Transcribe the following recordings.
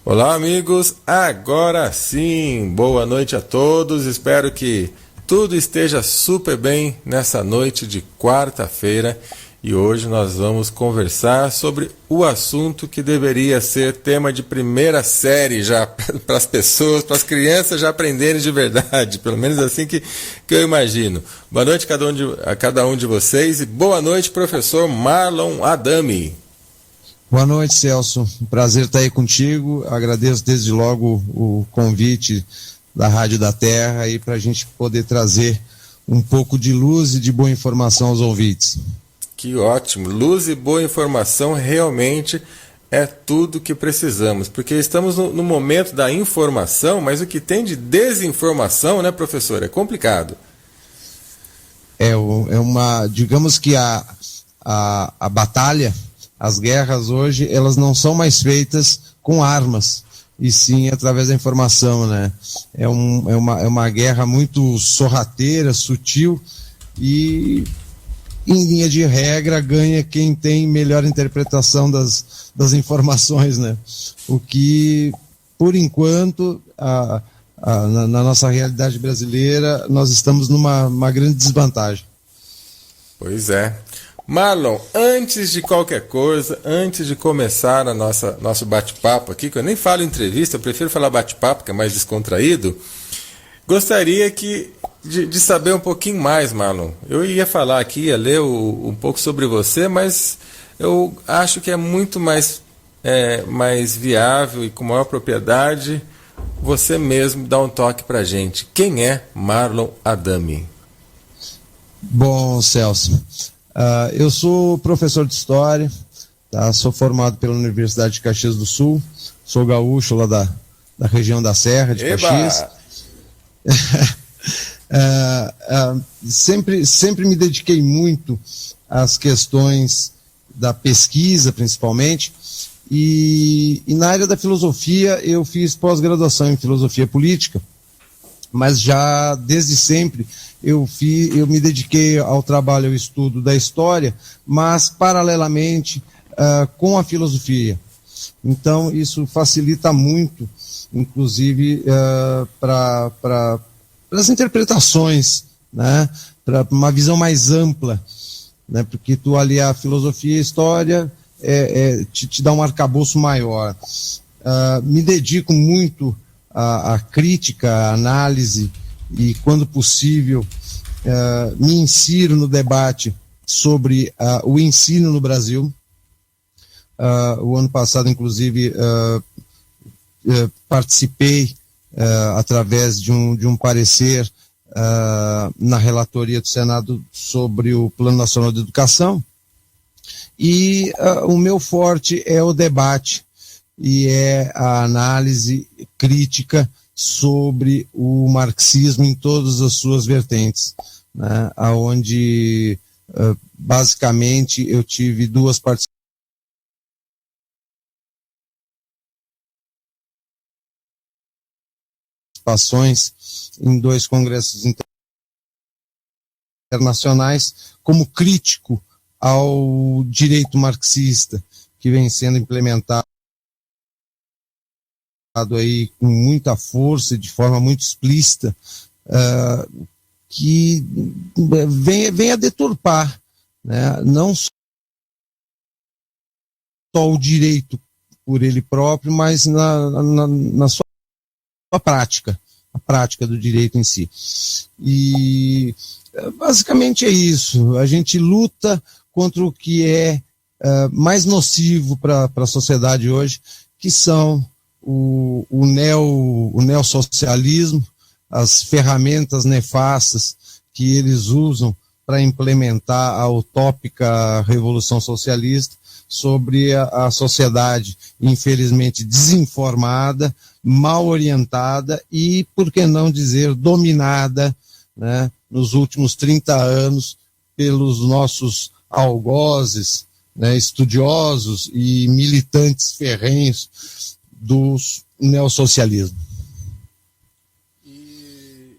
Olá, amigos. Agora sim, boa noite a todos. Espero que tudo esteja super bem nessa noite de quarta-feira. E hoje nós vamos conversar sobre o assunto que deveria ser tema de primeira série já para as pessoas, para as crianças já aprenderem de verdade. Pelo menos assim que eu imagino. Boa noite a cada um de vocês e boa noite, professor Marlon Adami. Boa noite, Celso. Prazer estar aí contigo. Agradeço desde logo o convite da Rádio da Terra aí para a gente poder trazer um pouco de luz e de boa informação aos ouvintes. Que ótimo! Luz e boa informação realmente é tudo que precisamos, porque estamos no momento da informação, mas o que tem de desinformação, né, professor, é complicado. Digamos que a batalha, as guerras hoje, elas não são mais feitas com armas, e sim através da informação, né? É uma guerra muito sorrateira, sutil, e em linha de regra ganha quem tem melhor interpretação das informações, né? O que, por enquanto, na nossa realidade brasileira, nós estamos numa grande desvantagem. Pois é. Marlon, antes de qualquer coisa, antes de começar nosso bate-papo aqui, que eu nem falo entrevista, eu prefiro falar bate-papo, que é mais descontraído, gostaria de saber um pouquinho mais, Marlon. Eu ia falar aqui, ia ler um pouco sobre você, mas eu acho que é muito mais viável e com maior propriedade você mesmo dar um toque pra gente. Quem é Marlon Adami? Bom, Celso, eu sou professor de História, tá? Sou formado pela Universidade de Caxias do Sul, sou gaúcho lá da região da Serra de Caxias. Sempre me dediquei muito às questões da pesquisa, principalmente, e na área da filosofia eu fiz pós-graduação em filosofia política, mas já desde sempre eu me dediquei ao trabalho, ao estudo da história, mas paralelamente com a filosofia. Então isso facilita muito, inclusive para as interpretações, né? Para uma visão mais ampla, né? Porque tu aliar a filosofia e a história te dá um arcabouço maior. Me dedico muito à crítica, à análise e, quando possível, me insiro no debate sobre o ensino no Brasil. O ano passado, inclusive, participei através de um parecer na relatoria do Senado sobre o Plano Nacional de Educação, e o meu forte é o debate e é a análise crítica sobre o marxismo em todas as suas vertentes, né, onde basicamente eu tive duas participações em dois congressos internacionais como crítico ao direito marxista, que vem sendo implementado aí com muita força e de forma muito explícita, que vem a deturpar, né, não só o direito por ele próprio, mas na sua prática, a prática do direito em si. E basicamente é isso. A gente luta contra o que é mais nocivo para a sociedade hoje, que são o neossocialismo, as ferramentas nefastas que eles usam para implementar a utópica revolução socialista sobre a sociedade, infelizmente desinformada, mal orientada e, por que não dizer, dominada, né, nos últimos 30 anos pelos nossos algozes, né, estudiosos e militantes ferrenhos do neossocialismo. E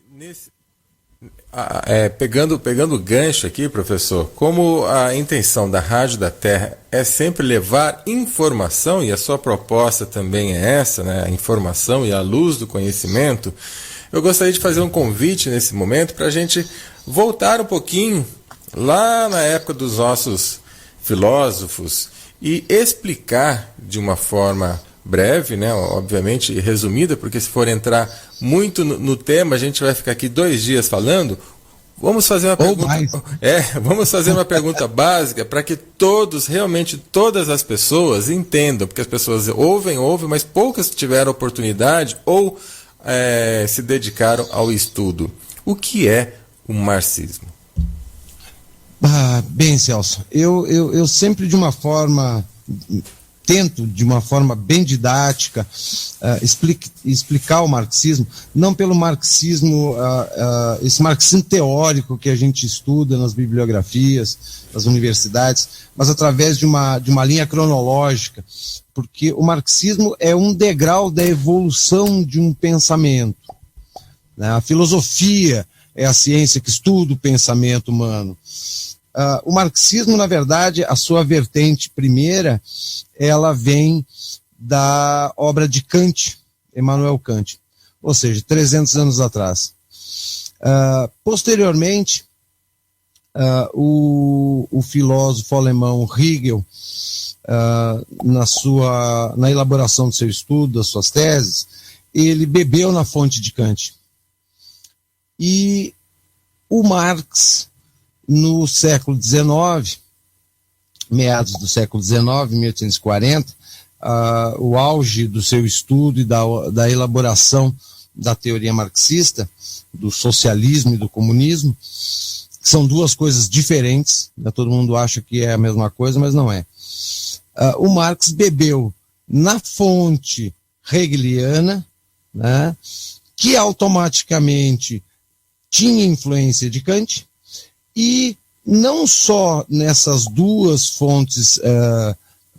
pegando o gancho aqui, professor, como a intenção da Rádio da Terra é sempre levar informação, e a sua proposta também é essa, né, a informação e a luz do conhecimento, eu gostaria de fazer um convite nesse momento para a gente voltar um pouquinho lá na época dos nossos filósofos e explicar de uma forma breve, né, obviamente resumida, porque se for entrar muito no tema, a gente vai ficar aqui 2 dias falando. Vamos fazer uma pergunta, vamos fazer uma pergunta básica para que realmente todas as pessoas entendam, porque as pessoas ouvem, mas poucas tiveram oportunidade ou se dedicaram ao estudo. O que é o marxismo? Bem, Celso, eu sempre tento de uma forma bem didática explicar o marxismo, não pelo marxismo, esse marxismo teórico que a gente estuda nas bibliografias, nas universidades, mas através de uma linha cronológica, porque o marxismo é um degrau da evolução de um pensamento, né? A filosofia é a ciência que estuda o pensamento humano. O marxismo, na verdade, a sua vertente primeira, ela vem da obra de Kant, Immanuel Kant, ou seja, 300 anos atrás. Posteriormente, o filósofo alemão Hegel, na elaboração do seu estudo, das suas teses, ele bebeu na fonte de Kant. E o Marx, no século XIX, meados do século XIX, 1840, o auge do seu estudo e da elaboração da teoria marxista, do socialismo e do comunismo, que são 2 coisas diferentes, né? Todo mundo acha que é a mesma coisa, mas não é. O Marx bebeu na fonte hegeliana, né, que automaticamente tinha influência de Kant, e não só nessas 2 fontes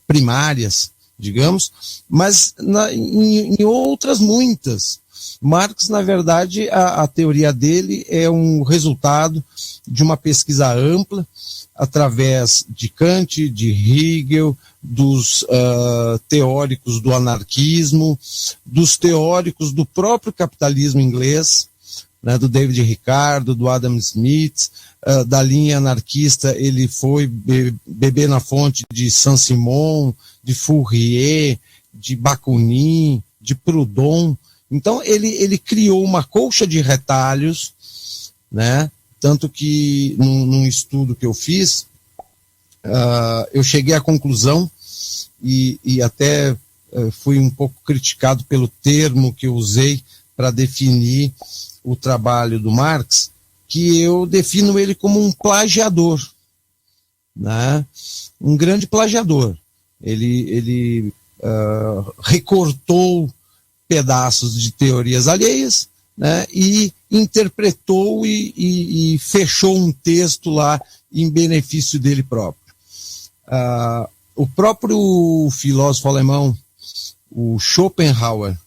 primárias, digamos, mas em outras muitas. Marx, na verdade, a teoria dele é um resultado de uma pesquisa ampla, através de Kant, de Hegel, dos teóricos do anarquismo, dos teóricos do próprio capitalismo inglês, né, do David Ricardo, do Adam Smith, da linha anarquista. Ele foi beber na fonte de Saint-Simon, de Fourier, de Bakunin, de Proudhon. Então ele criou uma colcha de retalhos, né? Tanto que num estudo que eu fiz, eu cheguei à conclusão, e até fui um pouco criticado pelo termo que eu usei para definir o trabalho do Marx, que eu defino ele como um plagiador, né? Um grande plagiador. Ele recortou pedaços de teorias alheias, né, e interpretou e fechou um texto lá em benefício dele próprio. O próprio filósofo alemão, o Schopenhauer,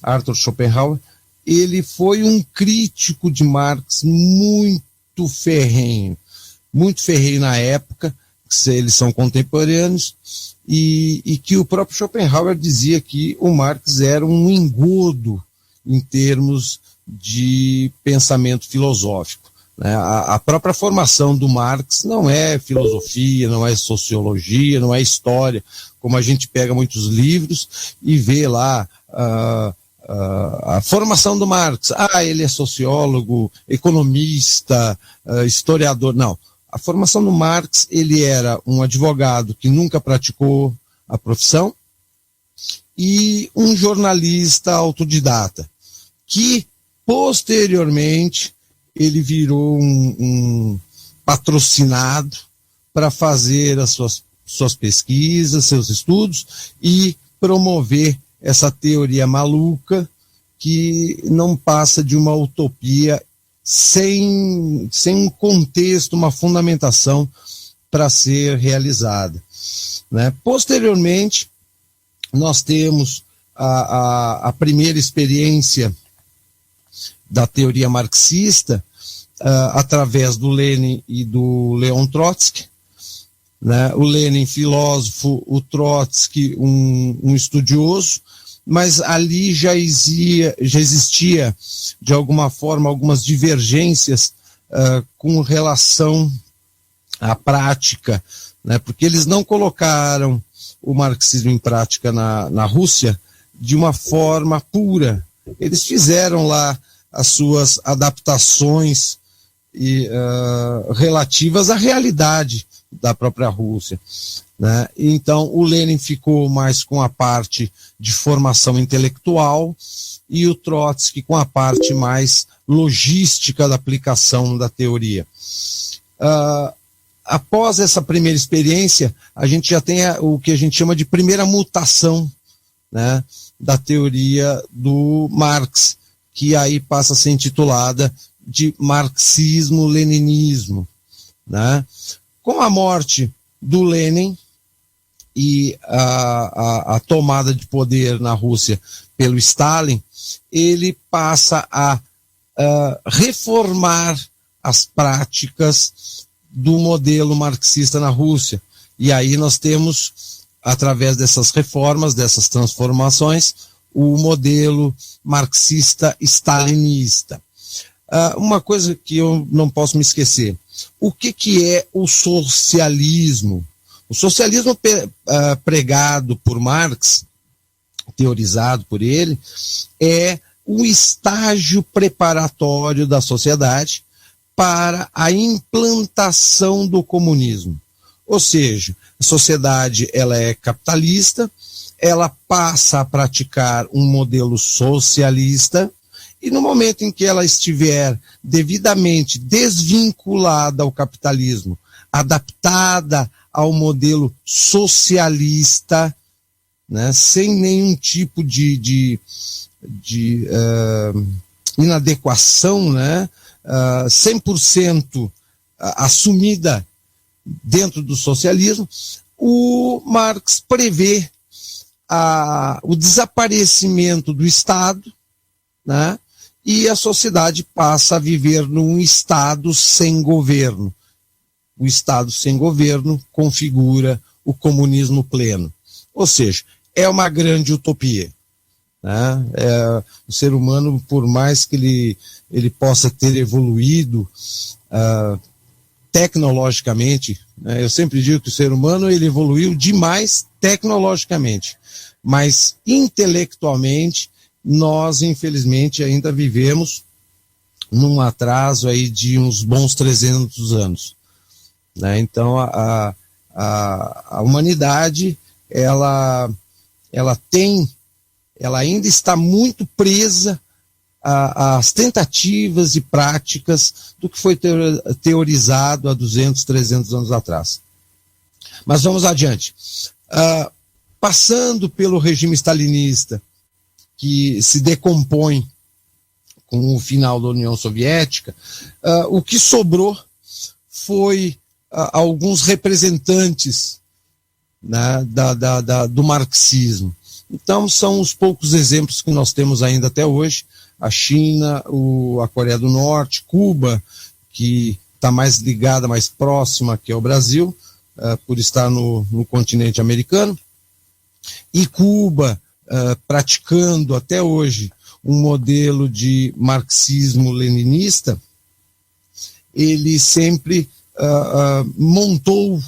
Arthur Schopenhauer, ele foi um crítico de Marx muito ferrenho na época, eles são contemporâneos, e que o próprio Schopenhauer dizia que o Marx era um engodo em termos de pensamento filosófico, né? A própria formação do Marx não é filosofia, não é sociologia, não é história, como a gente pega muitos livros e vê lá a formação do Marx. Ele é sociólogo, economista, historiador. Não. A formação do Marx, ele era um advogado que nunca praticou a profissão e um jornalista autodidata, que posteriormente ele virou um patrocinado para fazer as suas pesquisas, seus estudos e promover essa teoria maluca que não passa de uma utopia sem um contexto, uma fundamentação para ser realizada, né? Posteriormente, nós temos a primeira experiência da teoria marxista através do Lenin e do Leon Trotsky, né? O Lenin, filósofo, o Trotsky, um estudioso, mas ali já existia, de alguma forma, algumas divergências com relação à prática, né? Porque eles não colocaram o marxismo em prática na Rússia de uma forma pura. Eles fizeram lá as suas adaptações relativas à realidade da própria Rússia, né? Então o Lenin ficou mais com a parte de formação intelectual e o Trotsky com a parte mais logística da aplicação da teoria. Após essa primeira experiência, a gente já tem o que a gente chama de primeira mutação, né, da teoria do Marx, que aí passa a ser intitulada de marxismo-leninismo, né? Com a morte do Lenin e a tomada de poder na Rússia pelo Stalin, ele passa a reformar as práticas do modelo marxista na Rússia. E aí nós temos, através dessas reformas, dessas transformações, o modelo marxista-stalinista. Uma coisa que eu não posso me esquecer: o que é o socialismo? O socialismo pregado por Marx, teorizado por ele, é um estágio preparatório da sociedade para a implantação do comunismo. Ou seja, a sociedade ela é capitalista, ela passa a praticar um modelo socialista, e no momento em que ela estiver devidamente desvinculada ao capitalismo, adaptada ao modelo socialista, né, sem nenhum tipo de inadequação, né, 100% assumida dentro do socialismo, o Marx prevê o desaparecimento do Estado, né, e a sociedade passa a viver num Estado sem governo. O Estado sem governo configura o comunismo pleno. Ou seja, é uma grande utopia, né? O ser humano, por mais que ele possa ter evoluído tecnologicamente, né? Eu sempre digo que o ser humano ele evoluiu demais tecnologicamente, mas intelectualmente nós, infelizmente, ainda vivemos num atraso aí de uns bons 300 anos. Né? Então, a humanidade, ela ainda está muito presa às tentativas e práticas do que foi teorizado há 200, 300 anos atrás. Mas vamos adiante. Passando pelo regime stalinista, que se decompõe com o final da União Soviética, o que sobrou foi alguns representantes, né, do marxismo. Então, são os poucos exemplos que nós temos ainda até hoje: a China, a Coreia do Norte, Cuba, que está mais ligada, mais próxima que é o Brasil, por estar no continente americano, e Cuba praticando até hoje um modelo de marxismo-leninista. Ele sempre montou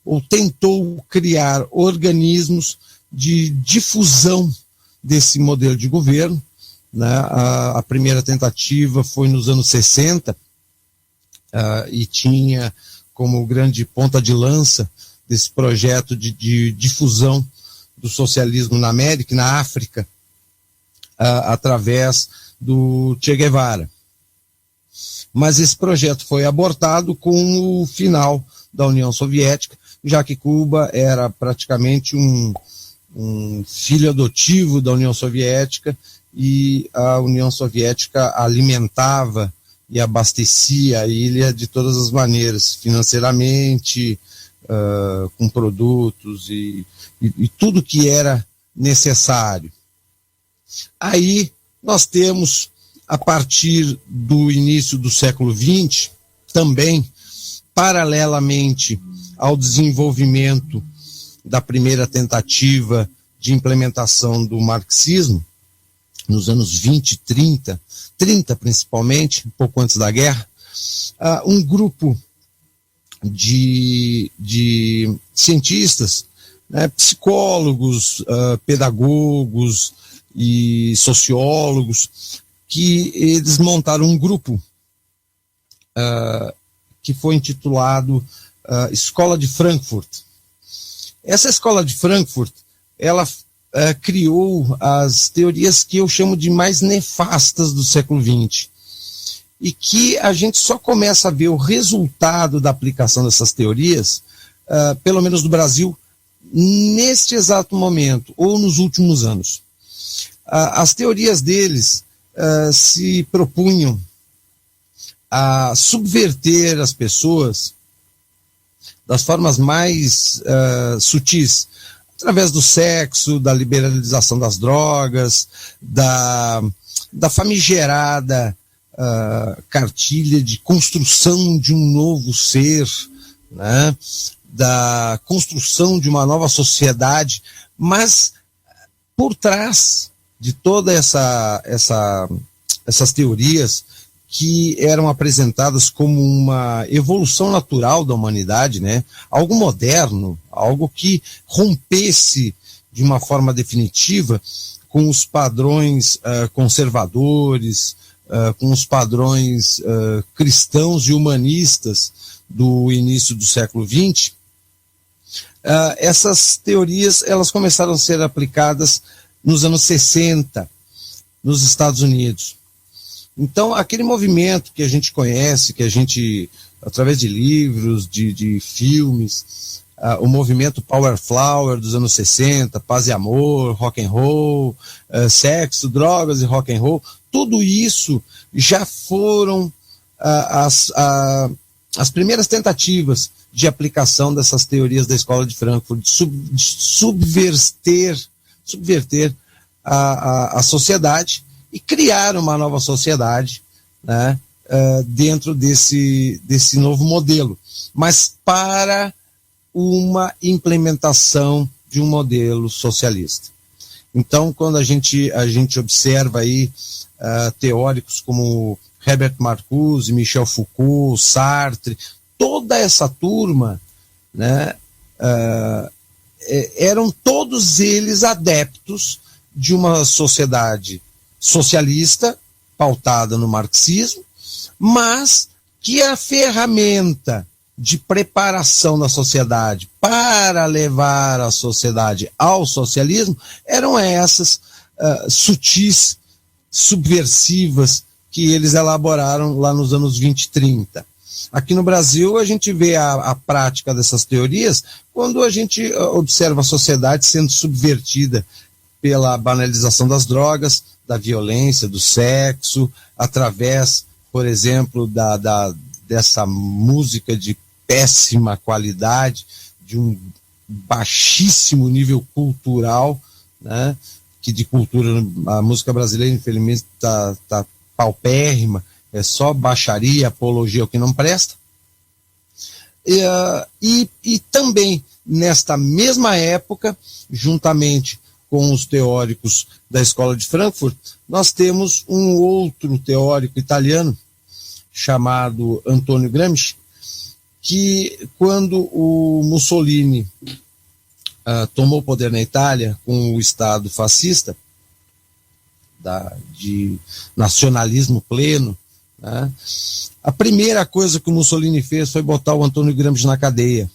ou tentou criar organismos de difusão desse modelo de governo, né? A primeira tentativa foi nos anos 60 e tinha como grande ponta de lança desse projeto de difusão do socialismo na América e na África, através do Che Guevara. Mas esse projeto foi abortado com o final da União Soviética, já que Cuba era praticamente um filho adotivo da União Soviética, e a União Soviética alimentava e abastecia a ilha de todas as maneiras, financeiramente, com produtos e tudo que era necessário. Aí nós temos a partir do início do século XX, também, paralelamente ao desenvolvimento da primeira tentativa de implementação do marxismo, nos anos 20 e 30 principalmente, um pouco antes da guerra, um grupo de cientistas, né, psicólogos, pedagogos e sociólogos, que eles montaram um grupo que foi intitulado Escola de Frankfurt. Essa Escola de Frankfurt, ela criou as teorias que eu chamo de mais nefastas do século XX, e que a gente só começa a ver o resultado da aplicação dessas teorias, pelo menos no Brasil, neste exato momento, ou nos últimos anos. As teorias deles se propunham a subverter as pessoas das formas mais sutis, através do sexo, da liberalização das drogas, da famigerada cartilha de construção de um novo ser, né, da construção de uma nova sociedade, mas por trás de toda essas teorias que eram apresentadas como uma evolução natural da humanidade, né? Algo moderno, algo que rompesse de uma forma definitiva com os padrões conservadores, com os padrões cristãos e humanistas do início do século XX. Essas teorias elas começaram a ser aplicadas nos anos 60, nos Estados Unidos. Então, aquele movimento que a gente conhece, que a gente, através de livros, de filmes, o movimento Power Flower dos anos 60, paz e amor, rock and roll, sexo, drogas e rock and roll, tudo isso já foram as primeiras tentativas de aplicação dessas teorias da Escola de Frankfurt, de subverter a sociedade e criar uma nova sociedade, né, dentro desse novo modelo, mas para uma implementação de um modelo socialista. Então, quando a gente observa aí teóricos como Herbert Marcuse, Michel Foucault, Sartre, toda essa turma, né, eram todos eles adeptos de uma sociedade socialista, pautada no marxismo, mas que a ferramenta de preparação da sociedade para levar a sociedade ao socialismo eram essas sutis, subversivas, que eles elaboraram lá nos anos 20 e 30. Aqui no Brasil a gente vê a prática dessas teorias quando a gente observa a sociedade sendo subvertida pela banalização das drogas, da violência, do sexo, através, por exemplo, dessa música de péssima qualidade, de um baixíssimo nível cultural, né, que de cultura, a música brasileira, infelizmente, está paupérrima, é só baixaria, apologia, o que não presta. E também, nesta mesma época, juntamente com os teóricos da Escola de Frankfurt, nós temos um outro teórico italiano, chamado Antonio Gramsci, que quando o Mussolini tomou o poder na Itália com o Estado fascista, de nacionalismo pleno, né, a primeira coisa que o Mussolini fez foi botar o Antonio Gramsci na cadeia.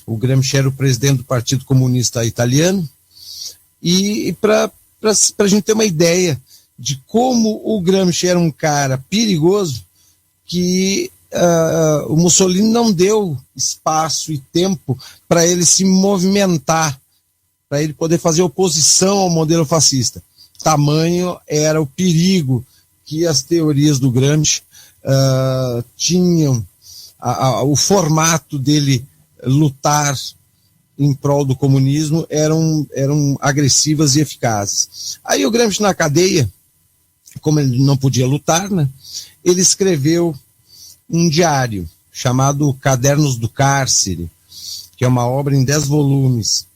O Gramsci era o presidente do Partido Comunista Italiano, e para a gente ter uma ideia de como o Gramsci era um cara perigoso, que o Mussolini não deu espaço e tempo para ele se movimentar, para ele poder fazer oposição ao modelo fascista. Tamanho era o perigo que as teorias do Gramsci tinham, o formato dele lutar em prol do comunismo eram agressivas e eficazes. Aí o Gramsci na cadeia como ele não podia lutar, né, ele escreveu um diário chamado Cadernos do Cárcere, que é uma obra em 10 volumes.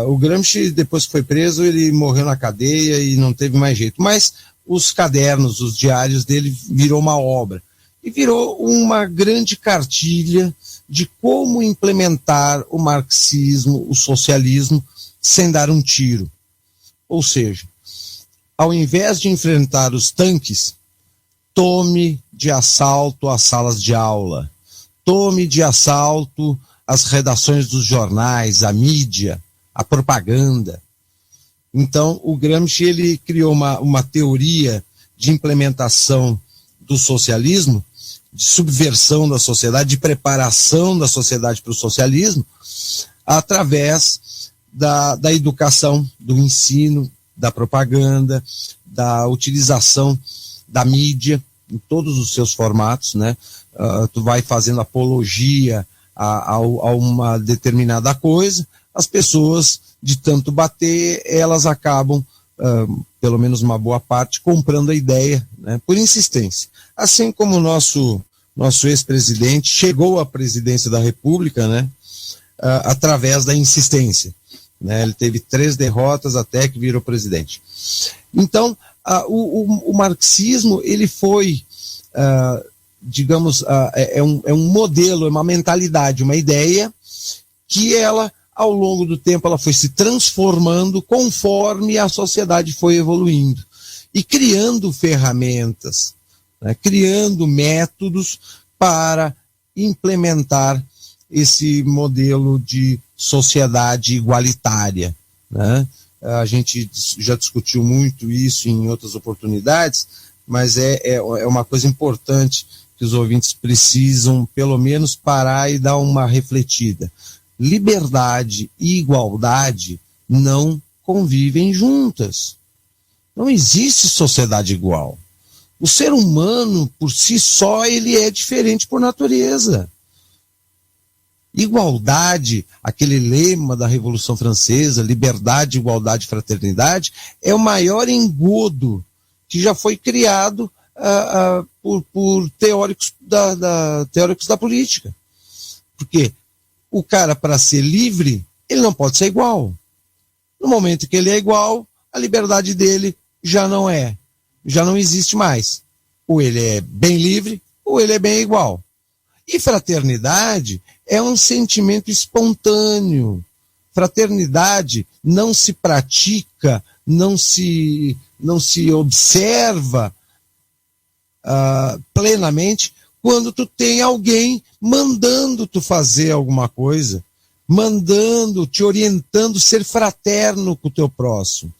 O Gramsci, depois que foi preso, ele morreu na cadeia e não teve mais jeito. Mas os cadernos, os diários dele, virou uma obra. E virou uma grande cartilha de como implementar o marxismo, o socialismo, sem dar um tiro. Ou seja, ao invés de enfrentar os tanques, tome de assalto as salas de aula, tome de assalto as redações dos jornais, a mídia, a propaganda. Então, o Gramsci ele criou uma teoria de implementação do socialismo, de subversão da sociedade, de preparação da sociedade para o socialismo, através da educação, do ensino, da propaganda, da utilização da mídia em todos os seus formatos, né? Tu vai fazendo apologia a uma determinada coisa, as pessoas, de tanto bater, elas acabam, pelo menos uma boa parte, comprando a ideia, né, por insistência. Assim como o nosso ex-presidente chegou à presidência da República, né, através da insistência. Né, ele teve 3 derrotas até que virou presidente. Então, o marxismo, ele foi, digamos, é um modelo, é uma mentalidade, uma ideia que ela, ao longo do tempo, ela foi se transformando conforme a sociedade foi evoluindo e criando ferramentas, né, criando métodos para implementar esse modelo de sociedade igualitária, né? A gente já discutiu muito isso em outras oportunidades, mas é uma coisa importante que os ouvintes precisam, pelo menos, parar e dar uma refletida. Liberdade e igualdade não convivem juntas. Não existe sociedade igual. O ser humano, por si só, ele é diferente por natureza. Igualdade, aquele lema da Revolução Francesa, liberdade, igualdade, fraternidade, é o maior engodo que já foi criado por teóricos teóricos da política. Porque o cara, para ser livre, ele não pode ser igual. No momento que ele é igual, a liberdade dele já não existe mais. Ou ele é bem livre, ou ele é bem igual. E fraternidade é um sentimento espontâneo. Fraternidade não se pratica, não se observa plenamente quando tu tem alguém mandando tu fazer alguma coisa, te orientando, ser fraterno com o teu próximo.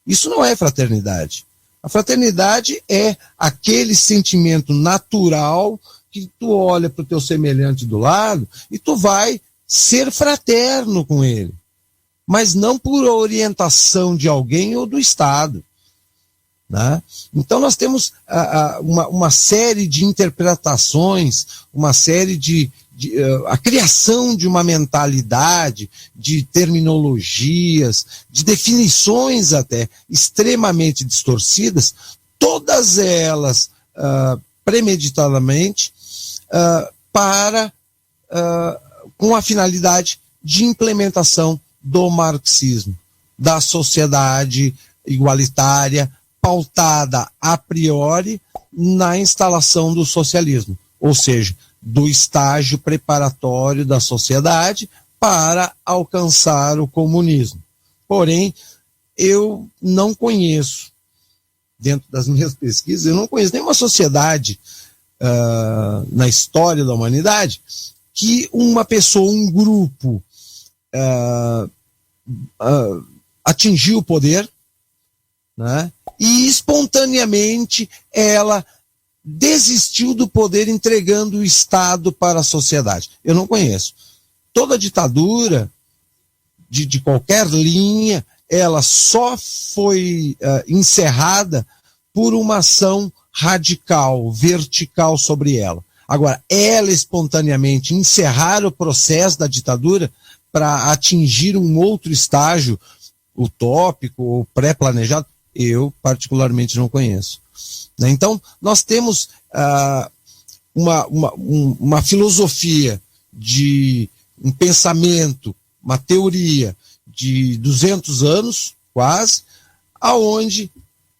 Isso não é fraternidade. A fraternidade é aquele sentimento natural que tu olha para o teu semelhante do lado e tu vai ser fraterno com ele, mas não por orientação de alguém ou do Estado. Né? Então nós temos uma série de interpretações, uma série a criação de uma mentalidade, de terminologias, de definições até extremamente distorcidas, todas elas premeditadamente com a finalidade de implementação do marxismo, da sociedade igualitária, pautada a priori na instalação do socialismo, ou seja, do estágio preparatório da sociedade para alcançar o comunismo. Porém, eu não conheço, dentro das minhas pesquisas, eu não conheço nenhuma sociedade na história da humanidade que uma pessoa, um grupo atingiu o poder, né, e espontaneamente ela desistiu do poder entregando o Estado para a sociedade. Eu não conheço. Toda ditadura de qualquer linha, ela só foi encerrada por uma ação radical, vertical sobre ela. Agora, ela espontaneamente encerrar o processo da ditadura para atingir um outro estágio utópico ou pré-planejado, eu particularmente não conheço. Né? Então, nós temos uma filosofia de um pensamento, uma teoria de 200 anos, quase, aonde,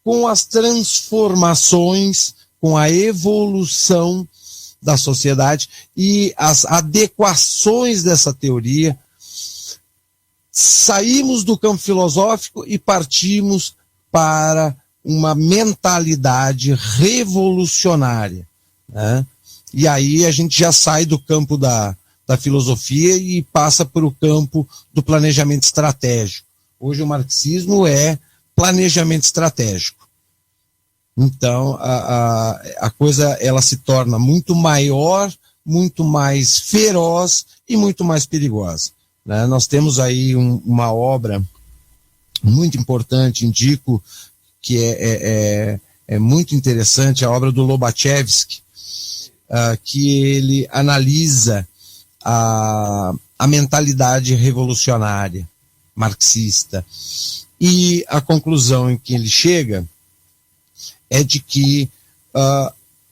com as transformações, com a evolução da sociedade e as adequações dessa teoria, saímos do campo filosófico e partimos para uma mentalidade revolucionária, né? E aí a gente já sai do campo da filosofia e passa para o campo do planejamento estratégico. Hoje o marxismo é planejamento estratégico. Então a coisa ela se torna muito maior, muito mais feroz e muito mais perigosa. Né? Nós temos aí uma obra muito importante, indico que é muito interessante, a obra do Lobachevsky, que ele analisa a mentalidade revolucionária marxista. E a conclusão em que ele chega é de que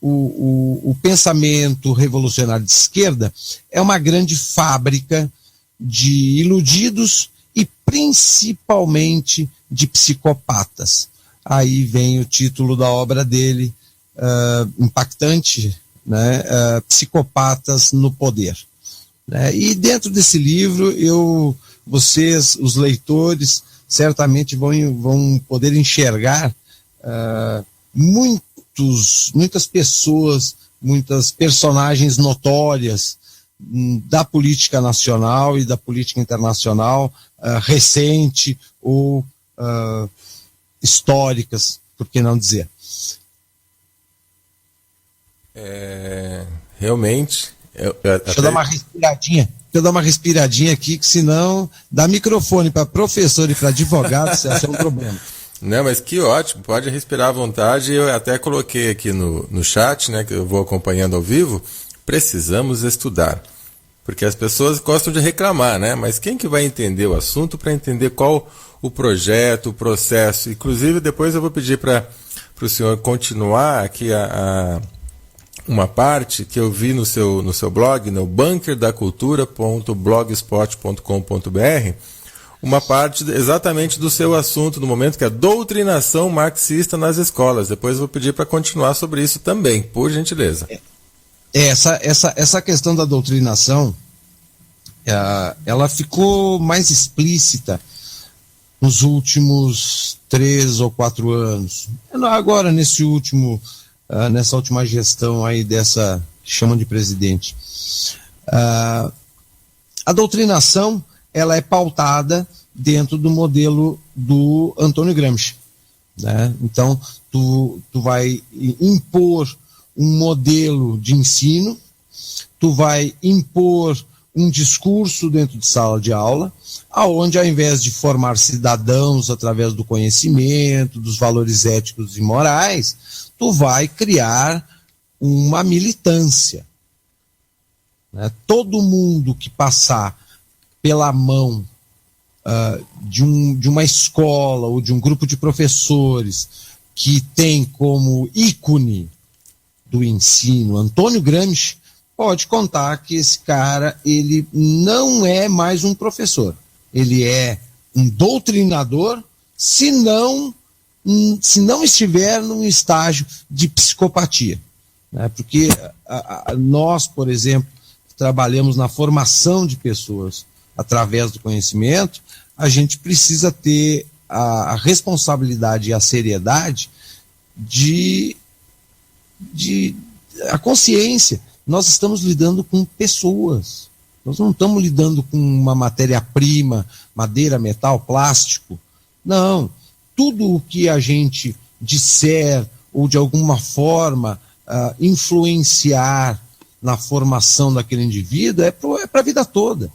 o pensamento revolucionário de esquerda é uma grande fábrica de iludidos e principalmente de psicopatas. Aí vem o título da obra dele, impactante, né? Psicopatas no Poder. Né? E dentro desse livro, vocês, os leitores, certamente vão poder enxergar muitas pessoas, muitas personagens notórias da política nacional e da política internacional, recente ou históricas, por que não dizer? Realmente. Deixa eu dar uma respiradinha aqui, que senão dá microfone para professor e para advogado, isso é um problema. Não, mas que ótimo, pode respirar à vontade. Eu até coloquei aqui no chat, né, que eu vou acompanhando ao vivo, precisamos estudar. Porque as pessoas gostam de reclamar, né? Mas quem que vai entender o assunto para entender qual o projeto, o processo? Inclusive, depois eu vou pedir para o senhor continuar aqui uma parte que eu vi no seu blog, no bunkerdacultura.blogspot.com.br, uma parte exatamente do seu assunto no momento, que é a doutrinação marxista nas escolas. Depois eu vou pedir para continuar sobre isso também, por gentileza. Essa questão da doutrinação, ela ficou mais explícita nos últimos 3 ou 4 anos. Agora, nessa última gestão aí dessa, que chamam de presidente. A doutrinação, ela é pautada dentro do modelo do Antônio Gramsci. Né? Então, tu vai impor um modelo de ensino, tu vai impor um discurso dentro de sala de aula, aonde ao invés de formar cidadãos através do conhecimento, dos valores éticos e morais, tu vai criar uma militância. Né? Todo mundo que passar pela mão de uma escola ou de um grupo de professores que tem como ícone do ensino Antônio Gramsci, pode contar que esse cara, ele não é mais um professor, ele é um doutrinador, se não estiver num estágio de psicopatia. Né? Porque nós, por exemplo, trabalhamos na formação de pessoas através do conhecimento, a gente precisa ter a responsabilidade e a seriedade a consciência. Nós estamos lidando com pessoas, nós não estamos lidando com uma matéria-prima, madeira, metal, plástico. Não, tudo o que a gente disser ou de alguma forma influenciar na formação daquele indivíduo é para a vida toda.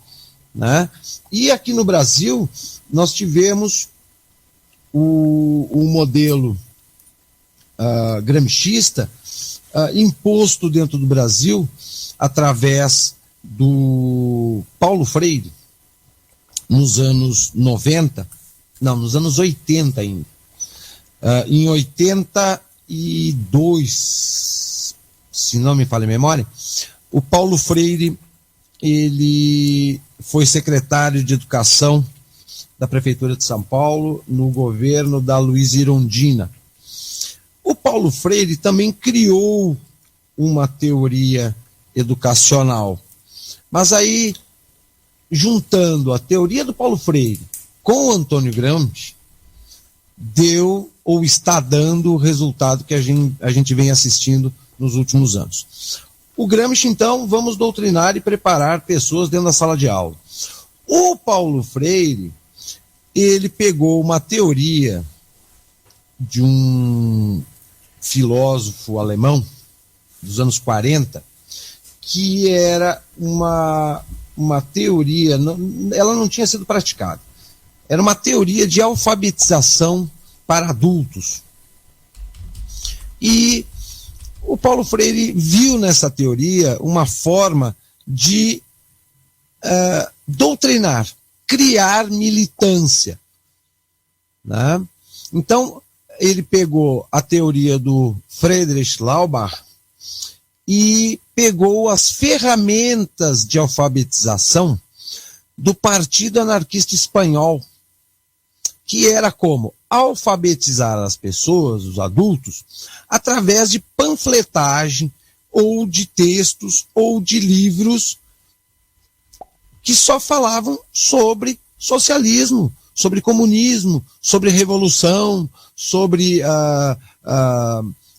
Né? E aqui no Brasil nós tivemos o modelo gramscista imposto dentro do Brasil através do Paulo Freire nos anos 90, não, nos anos 80 ainda. Em 82, se não me falha a memória, o Paulo Freire, ele foi secretário de Educação da Prefeitura de São Paulo no governo da Luiza Erundina. O Paulo Freire também criou uma teoria educacional, mas aí, juntando a teoria do Paulo Freire com o Antônio Gramsci, deu ou está dando o resultado que a gente vem assistindo nos últimos anos. O Gramsci, então, vamos doutrinar e preparar pessoas dentro da sala de aula. O Paulo Freire, ele pegou uma teoria de um filósofo alemão dos anos 40, que era uma teoria, ela não tinha sido praticada. Era uma teoria de alfabetização para adultos. E o Paulo Freire viu nessa teoria uma forma de doutrinar, criar militância, né? Então, ele pegou a teoria do Friedrich Laubach e pegou as ferramentas de alfabetização do Partido Anarquista Espanhol, que era como alfabetizar as pessoas, os adultos, através de panfletagem ou de textos ou de livros que só falavam sobre socialismo, sobre comunismo, sobre revolução, sobre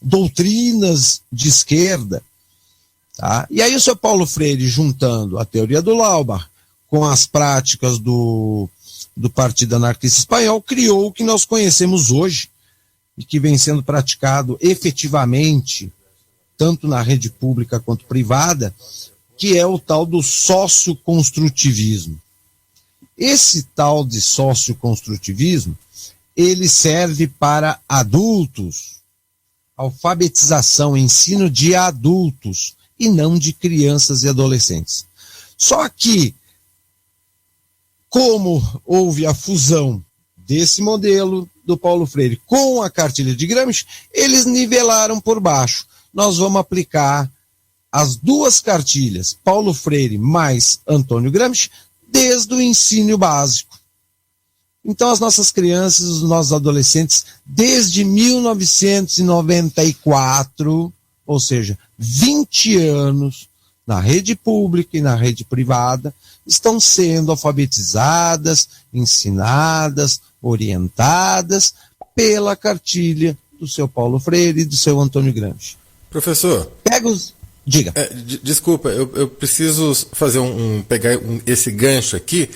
doutrinas de esquerda. Tá? E aí o seu Paulo Freire, juntando a teoria do Laubach com as práticas do Partido Anarquista Espanhol, criou o que nós conhecemos hoje e que vem sendo praticado efetivamente, tanto na rede pública quanto privada, que é o tal do socioconstrutivismo. Esse tal de socioconstrutivismo, ele serve para adultos, alfabetização, ensino de adultos, e não de crianças e adolescentes. Só que, como houve a fusão desse modelo do Paulo Freire com a cartilha de Gramsci, eles nivelaram por baixo. Nós vamos aplicar as duas cartilhas, Paulo Freire mais Antônio Gramsci, desde o ensino básico. Então as nossas crianças, os nossos adolescentes, desde 1994, ou seja, 20 anos, na rede pública e na rede privada, estão sendo alfabetizadas, ensinadas, orientadas pela cartilha do seu Paulo Freire e do seu Antônio Gramsci. Professor, diga. Desculpa, eu preciso fazer pegar esse gancho aqui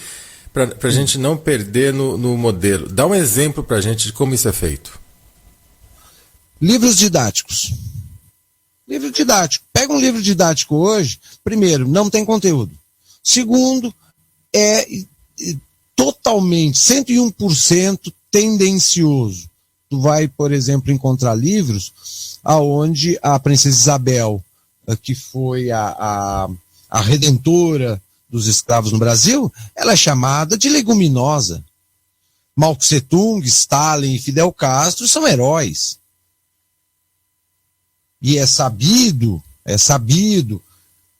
para a gente não perder no modelo. Dá um exemplo para a gente de como isso é feito. Livros didáticos. Livro didático. Pega um livro didático hoje, primeiro, não tem conteúdo. Segundo, é totalmente, 101% tendencioso. Tu vai, por exemplo, encontrar livros aonde a Princesa Isabel, que foi a redentora dos escravos no Brasil, ela é chamada de leguminosa. Mao Tse-tung, Stalin e Fidel Castro são heróis. E é sabido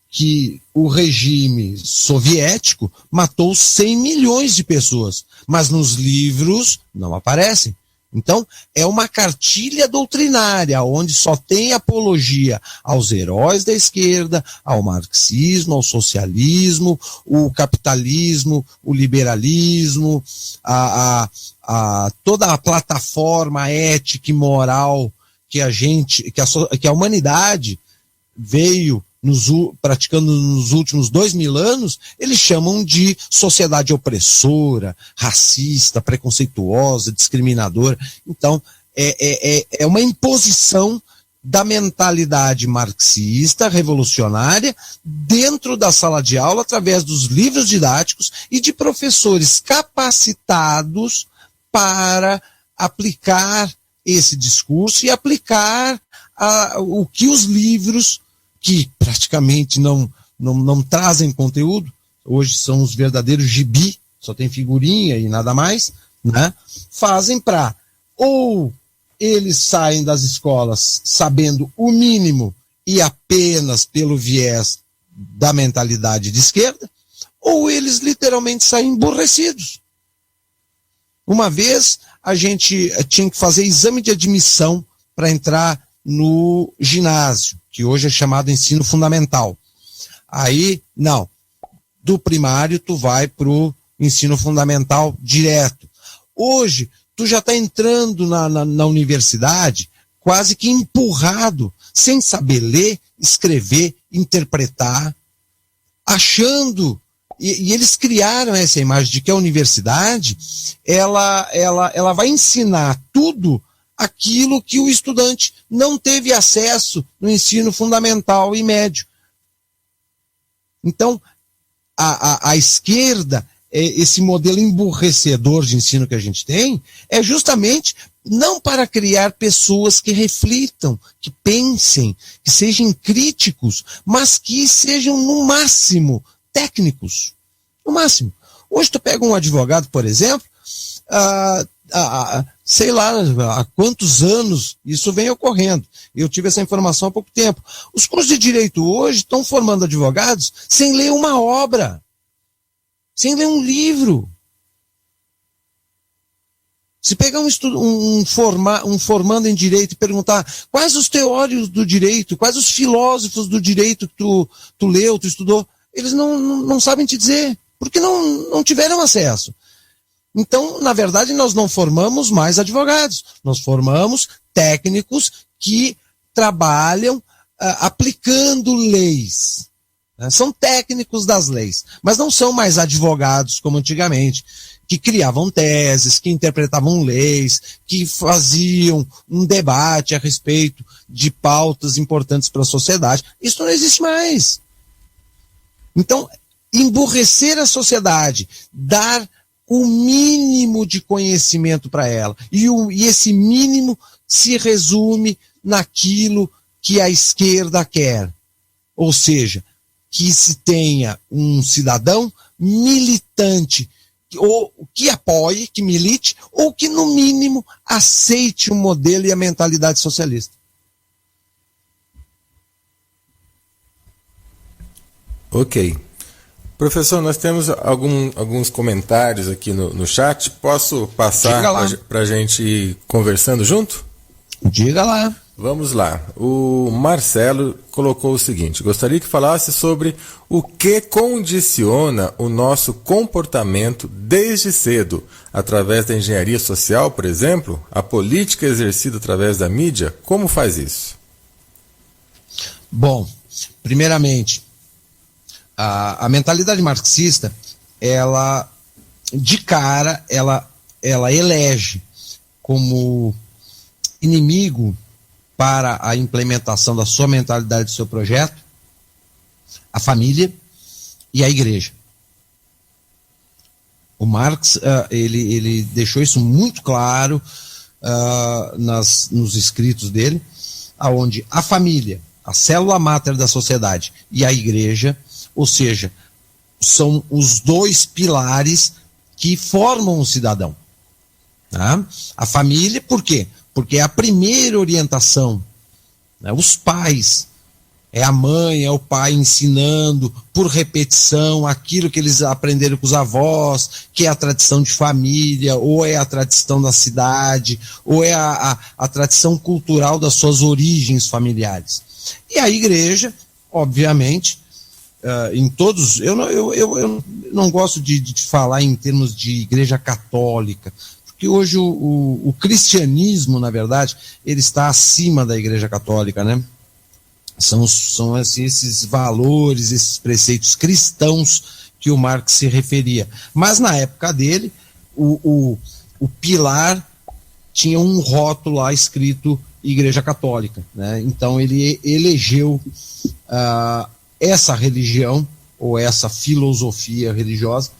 que o regime soviético matou 100 milhões de pessoas, mas nos livros não aparecem. Então, é uma cartilha doutrinária, onde só tem apologia aos heróis da esquerda, ao marxismo, ao socialismo, o capitalismo, o liberalismo, toda a plataforma ética e moral que a humanidade veio praticando nos últimos 2000 anos, eles chamam de sociedade opressora, racista, preconceituosa, discriminadora. Então, é uma imposição da mentalidade marxista, revolucionária, dentro da sala de aula, através dos livros didáticos e de professores capacitados para aplicar esse discurso e aplicar o que os livros, que praticamente não trazem conteúdo, hoje são os verdadeiros gibi, só tem figurinha e nada mais, né? Fazem para ou eles saem das escolas sabendo o mínimo e apenas pelo viés da mentalidade de esquerda, ou eles literalmente saem emburrecidos. Uma vez a gente tinha que fazer exame de admissão para entrar no ginásio, que hoje é chamado ensino fundamental. Aí, não, do primário tu vai para o ensino fundamental direto. Hoje, tu já está entrando na universidade quase que empurrado, sem saber ler, escrever, interpretar, achando, e eles criaram essa imagem de que a universidade, ela vai ensinar tudo aquilo que o estudante não teve acesso no ensino fundamental e médio. Então, a esquerda, esse modelo emburrecedor de ensino que a gente tem, é justamente não para criar pessoas que reflitam, que pensem, que sejam críticos, mas que sejam, no máximo, técnicos. No máximo. Hoje tu pega um advogado, por exemplo, sei lá há quantos anos isso vem ocorrendo. Eu tive essa informação há pouco tempo. Os cursos de direito hoje estão formando advogados sem ler uma obra, sem ler um livro. Se pegar um formando em direito e perguntar quais os teóricos do direito, quais os filósofos do direito que tu leu, tu estudou, eles não sabem te dizer, porque não tiveram acesso. Então, na verdade, nós não formamos mais advogados, nós formamos técnicos que trabalham aplicando leis. São técnicos das leis, mas não são mais advogados como antigamente, que criavam teses, que interpretavam leis, que faziam um debate a respeito de pautas importantes para a sociedade. Isso não existe mais. Então, emburrecer a sociedade, dar o mínimo de conhecimento para ela, e esse mínimo se resume naquilo que a esquerda quer, ou seja, que se tenha um cidadão militante, ou que apoie, que milite, ou que no mínimo aceite o modelo e a mentalidade socialista. Ok. Professor, nós temos alguns comentários aqui no chat. Posso passar para a gente ir conversando junto? Diga lá. Vamos lá. O Marcelo colocou o seguinte: gostaria que falasse sobre o que condiciona o nosso comportamento desde cedo, através da engenharia social, por exemplo, a política exercida através da mídia. Como faz isso? Bom, primeiramente, a mentalidade marxista, ela, de cara, ela elege como inimigo para a implementação da sua mentalidade, do seu projeto, a família e a igreja. O Marx, ele deixou isso muito claro nos escritos dele, aonde a família, a célula máter da sociedade, e a igreja, ou seja, são os dois pilares que formam o cidadão. Tá? A família, por quê? Porque é a primeira orientação, né? Os pais, é a mãe, é o pai ensinando por repetição aquilo que eles aprenderam com os avós, que é a tradição de família, ou é a tradição da cidade, ou é a tradição cultural das suas origens familiares. E a igreja, obviamente, em todos, eu não gosto de falar em termos de igreja católica, porque hoje o cristianismo, na verdade, ele está acima da igreja católica, né? São assim, esses valores, esses preceitos cristãos que o Marx se referia. Mas na época dele, o pilar tinha um rótulo lá escrito Igreja Católica, né? Então ele elegeu essa religião, ou essa filosofia religiosa,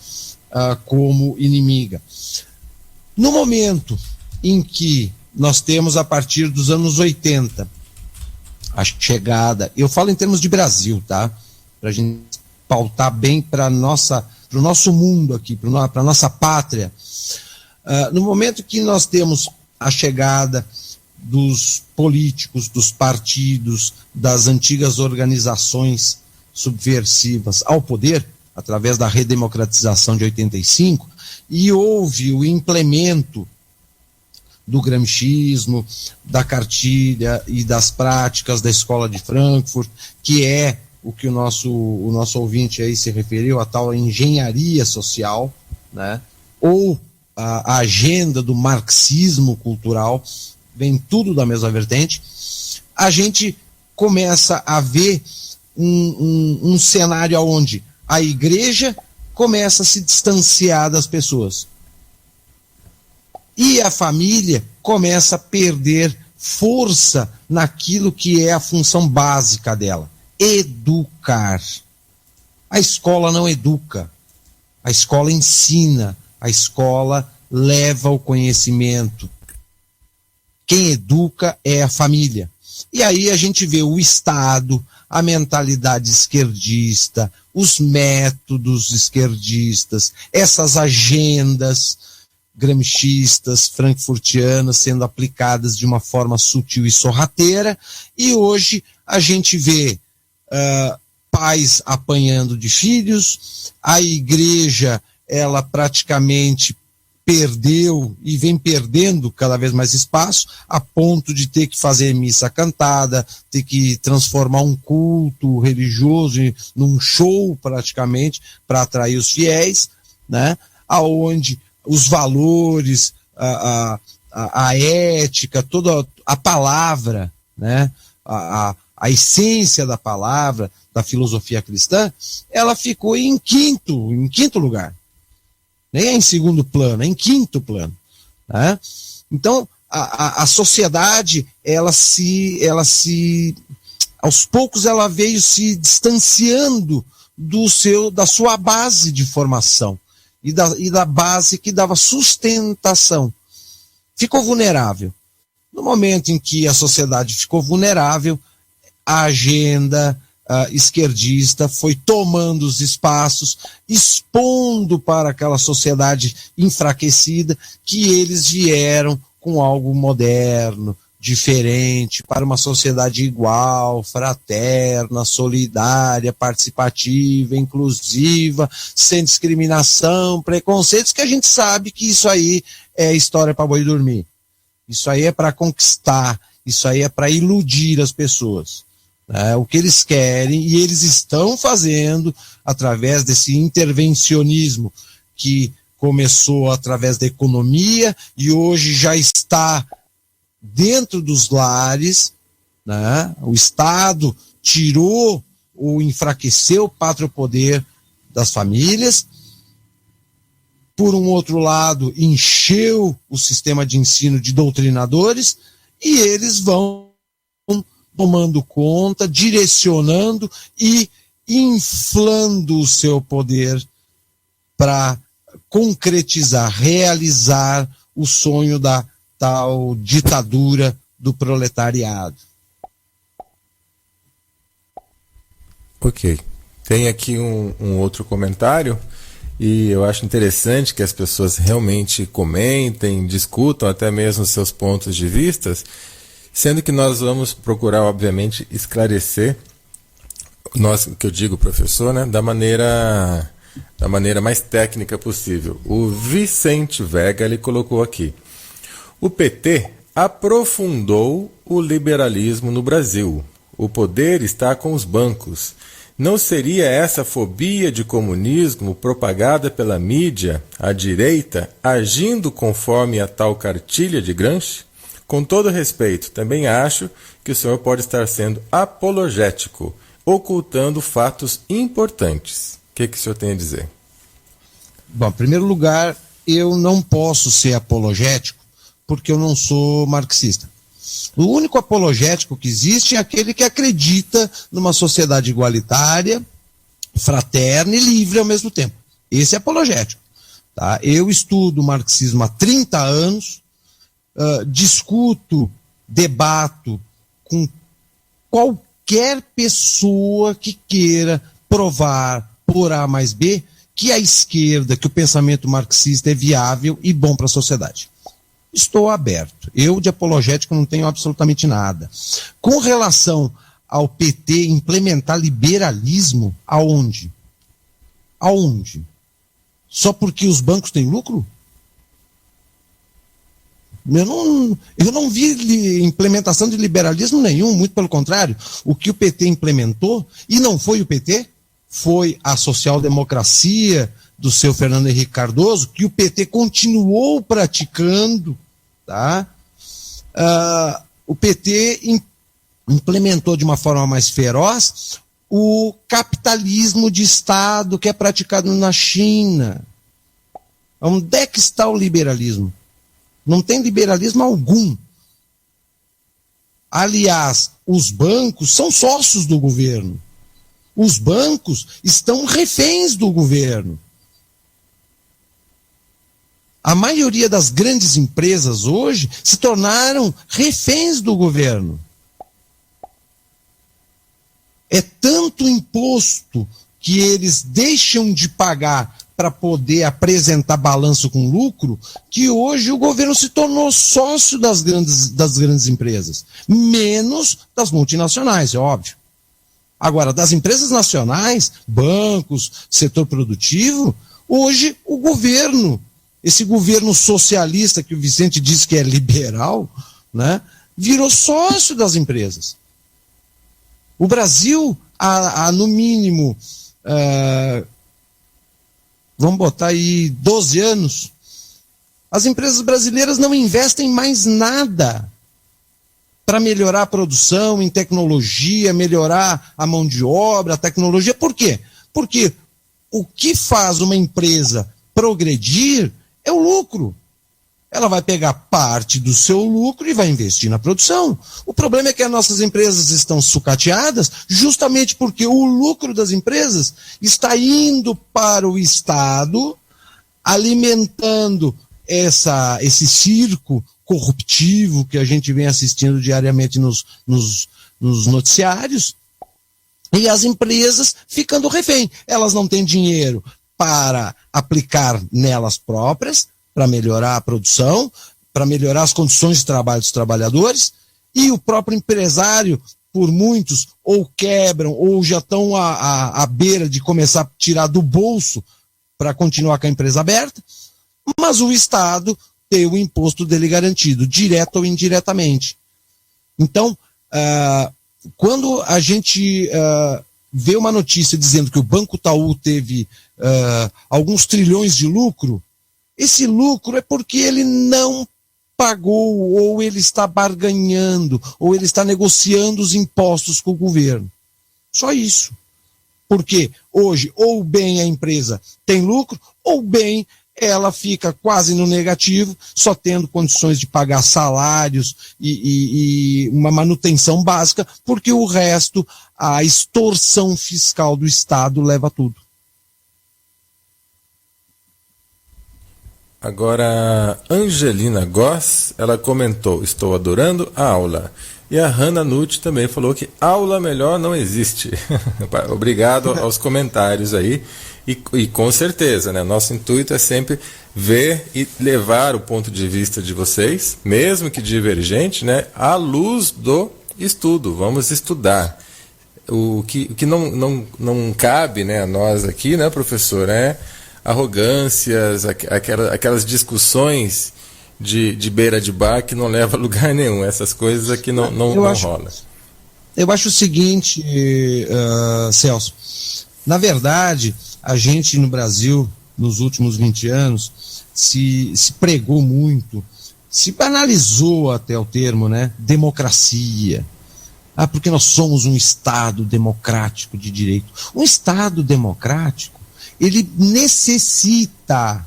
como inimiga. No momento em que nós temos, a partir dos anos 80, a chegada, eu falo em termos de Brasil, tá? Para a gente pautar bem para o nosso mundo aqui, para a nossa pátria. No momento que nós temos a chegada dos políticos, dos partidos, das antigas organizações subversivas ao poder, através da redemocratização de 85, e houve o implemento do gramscismo, da cartilha e das práticas da Escola de Frankfurt, que é o que o nosso ouvinte aí se referiu, a tal engenharia social, né? Ou a agenda do marxismo cultural, vem tudo da mesma vertente. A gente começa a ver um cenário onde a igreja começa a se distanciar das pessoas. E a família começa a perder força naquilo que é a função básica dela: educar. A escola não educa, a escola ensina, a escola leva o conhecimento. Quem educa é a família. E aí a gente vê o Estado, a mentalidade esquerdista, os métodos esquerdistas, essas agendas gramscistas, frankfurtianas, sendo aplicadas de uma forma sutil e sorrateira, e hoje a gente vê pais apanhando de filhos, a igreja, ela praticamente perdeu e vem perdendo cada vez mais espaço, a ponto de ter que fazer missa cantada, ter que transformar um culto religioso num show praticamente, para atrair os fiéis, né? Aonde os valores, a ética, toda a palavra, né? A essência da palavra, da filosofia cristã, ela ficou em quinto lugar. Nem é em segundo plano, é em quinto plano. Né? Então, a sociedade, aos poucos, ela veio se distanciando da sua base de formação e da base que dava sustentação. Ficou vulnerável. No momento em que a sociedade ficou vulnerável, a agenda esquerdista foi tomando os espaços, expondo para aquela sociedade enfraquecida que eles vieram com algo moderno, diferente, para uma sociedade igual, fraterna, solidária, participativa, inclusiva, sem discriminação, preconceitos, que a gente sabe que isso aí é história para boi dormir. Isso aí é para conquistar, isso aí é para iludir as pessoas. O que eles querem, e eles estão fazendo através desse intervencionismo que começou através da economia e hoje já está dentro dos lares, né? O Estado tirou ou enfraqueceu o patriopoder das famílias. Por um outro lado, encheu o sistema de ensino de doutrinadores e eles vão tomando conta, direcionando e inflando o seu poder para concretizar, realizar o sonho da tal ditadura do proletariado. Ok. Tem aqui um outro comentário, e eu acho interessante que as pessoas realmente comentem, discutam até mesmo seus pontos de vista, sendo que nós vamos procurar, obviamente, esclarecer, que eu digo, professor, né, da maneira mais técnica possível. O Vicente Vega, ele colocou aqui: o PT aprofundou o liberalismo no Brasil. O poder está com os bancos. Não seria essa fobia de comunismo propagada pela mídia, à direita, agindo conforme a tal cartilha de Gramsci? Com todo respeito, também acho que o senhor pode estar sendo apologético, ocultando fatos importantes. O que o senhor tem a dizer? Bom, em primeiro lugar, eu não posso ser apologético porque eu não sou marxista. O único apologético que existe é aquele que acredita numa sociedade igualitária, fraterna e livre ao mesmo tempo. Esse é apologético. Tá? Eu estudo marxismo há 30 anos, discuto, debato com qualquer pessoa que queira provar por A mais B que a esquerda, que o pensamento marxista é viável e bom para a sociedade. estou aberto. Eu, de apologético, não tenho absolutamente nada. Com relação ao PT implementar liberalismo, aonde? Aonde? Só porque os bancos têm lucro? Eu não vi implementação de liberalismo nenhum, muito pelo contrário. O que o PT implementou, e não foi o PT, foi a social-democracia do seu Fernando Henrique Cardoso, que o PT continuou praticando, tá? O PT implementou de uma forma mais feroz o capitalismo de Estado que é praticado na China. Onde é que está o liberalismo? Não tem liberalismo algum. Aliás, os bancos são sócios do governo. Os bancos estão reféns do governo. A maioria das grandes empresas hoje se tornaram reféns do governo. É tanto imposto que eles deixam de pagar para poder apresentar balanço com lucro, que hoje o governo se tornou sócio das grandes empresas, menos das multinacionais, é óbvio. Agora, das empresas nacionais, bancos, setor produtivo, hoje o governo, esse governo socialista que o Vicente diz que é liberal, né, virou sócio das empresas. O Brasil, há no mínimo, vamos botar aí 12 anos, as empresas brasileiras não investem mais nada para melhorar a produção em tecnologia, melhorar a mão de obra, a tecnologia. Por quê? Porque o que faz uma empresa progredir é o lucro. Ela vai pegar parte do seu lucro e vai investir na produção. O problema é que as nossas empresas estão sucateadas justamente porque o lucro das empresas está indo para o Estado, alimentando esse circo corruptivo que a gente vem assistindo diariamente nos noticiários, e as empresas ficando refém. Elas não têm dinheiro para aplicar nelas próprias, para melhorar a produção, para melhorar as condições de trabalho dos trabalhadores, e o próprio empresário, por muitos, ou quebram, ou já estão à beira de começar a tirar do bolso para continuar com a empresa aberta, mas o Estado tem o imposto dele garantido, direto ou indiretamente. Então, quando a gente vê uma notícia dizendo que o Banco Itaú teve alguns trilhões de lucro, esse lucro é porque ele não pagou, ou ele está barganhando, ou ele está negociando os impostos com o governo. Só isso. Porque hoje, ou bem a empresa tem lucro, ou bem ela fica quase no negativo, só tendo condições de pagar salários e uma manutenção básica, porque o resto, a extorsão fiscal do Estado leva tudo. Agora, Angelina Goss, ela comentou, estou adorando a aula. E a Hannah Nutt também falou que aula melhor não existe. Obrigado aos comentários aí. E com certeza, né? Nosso intuito é sempre ver e levar o ponto de vista de vocês, mesmo que divergente, né, à luz do estudo. Vamos estudar. O que não cabe, né, a nós aqui, né, professor, é arrogâncias, aquelas discussões de beira de bar que não leva a lugar nenhum. Essas coisas aqui não rolam. Eu acho o seguinte, Celso, na verdade, a gente no Brasil, nos últimos 20 anos, se pregou muito, se banalizou até o termo, né, democracia. Porque nós somos um Estado democrático de direito. Um Estado democrático, ele necessita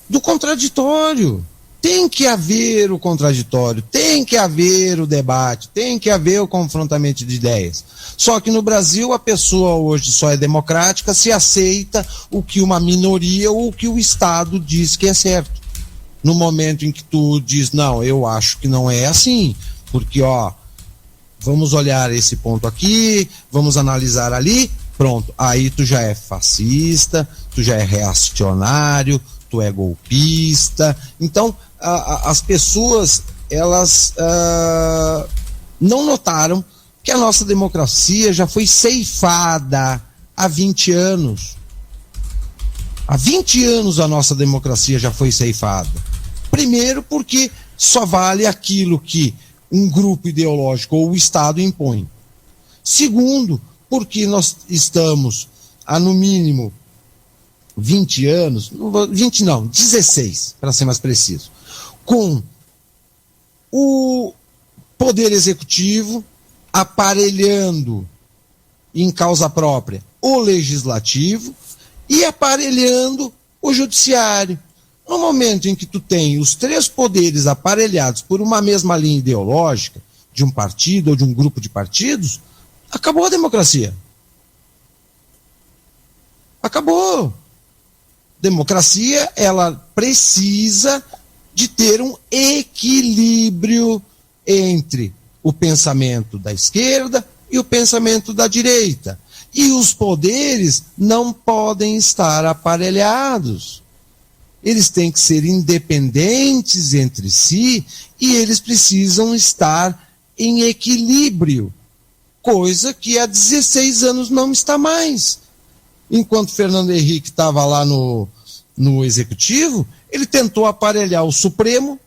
do contraditório. Tem que haver o contraditório, tem que haver o debate, tem que haver o confrontamento de ideias. Só que no Brasil a pessoa hoje só é democrática se aceita o que uma minoria ou o que o Estado diz que é certo. No momento em que tu diz, não, eu acho que não é assim, porque vamos olhar esse ponto aqui, vamos analisar ali, pronto, aí tu já é fascista, tu já é reacionário, tu é golpista. Então, as pessoas, elas não notaram que a nossa democracia já foi ceifada há 20 anos. Há 20 anos a nossa democracia já foi ceifada. Primeiro porque só vale aquilo que um grupo ideológico ou o Estado impõe. Segundo, porque nós estamos há no mínimo 20 anos, 20 não, 16, para ser mais preciso, com o Poder Executivo aparelhando em causa própria o Legislativo e aparelhando o Judiciário. No momento em que tu tem os três poderes aparelhados por uma mesma linha ideológica, de um partido ou de um grupo de partidos, acabou a democracia. Acabou. Democracia, ela precisa de ter um equilíbrio entre o pensamento da esquerda e o pensamento da direita. E os poderes não podem estar aparelhados. Eles têm que ser independentes entre si e eles precisam estar em equilíbrio, coisa que há 16 anos não está mais. Enquanto Fernando Henrique estava lá no Executivo, ele tentou aparelhar o Supremo,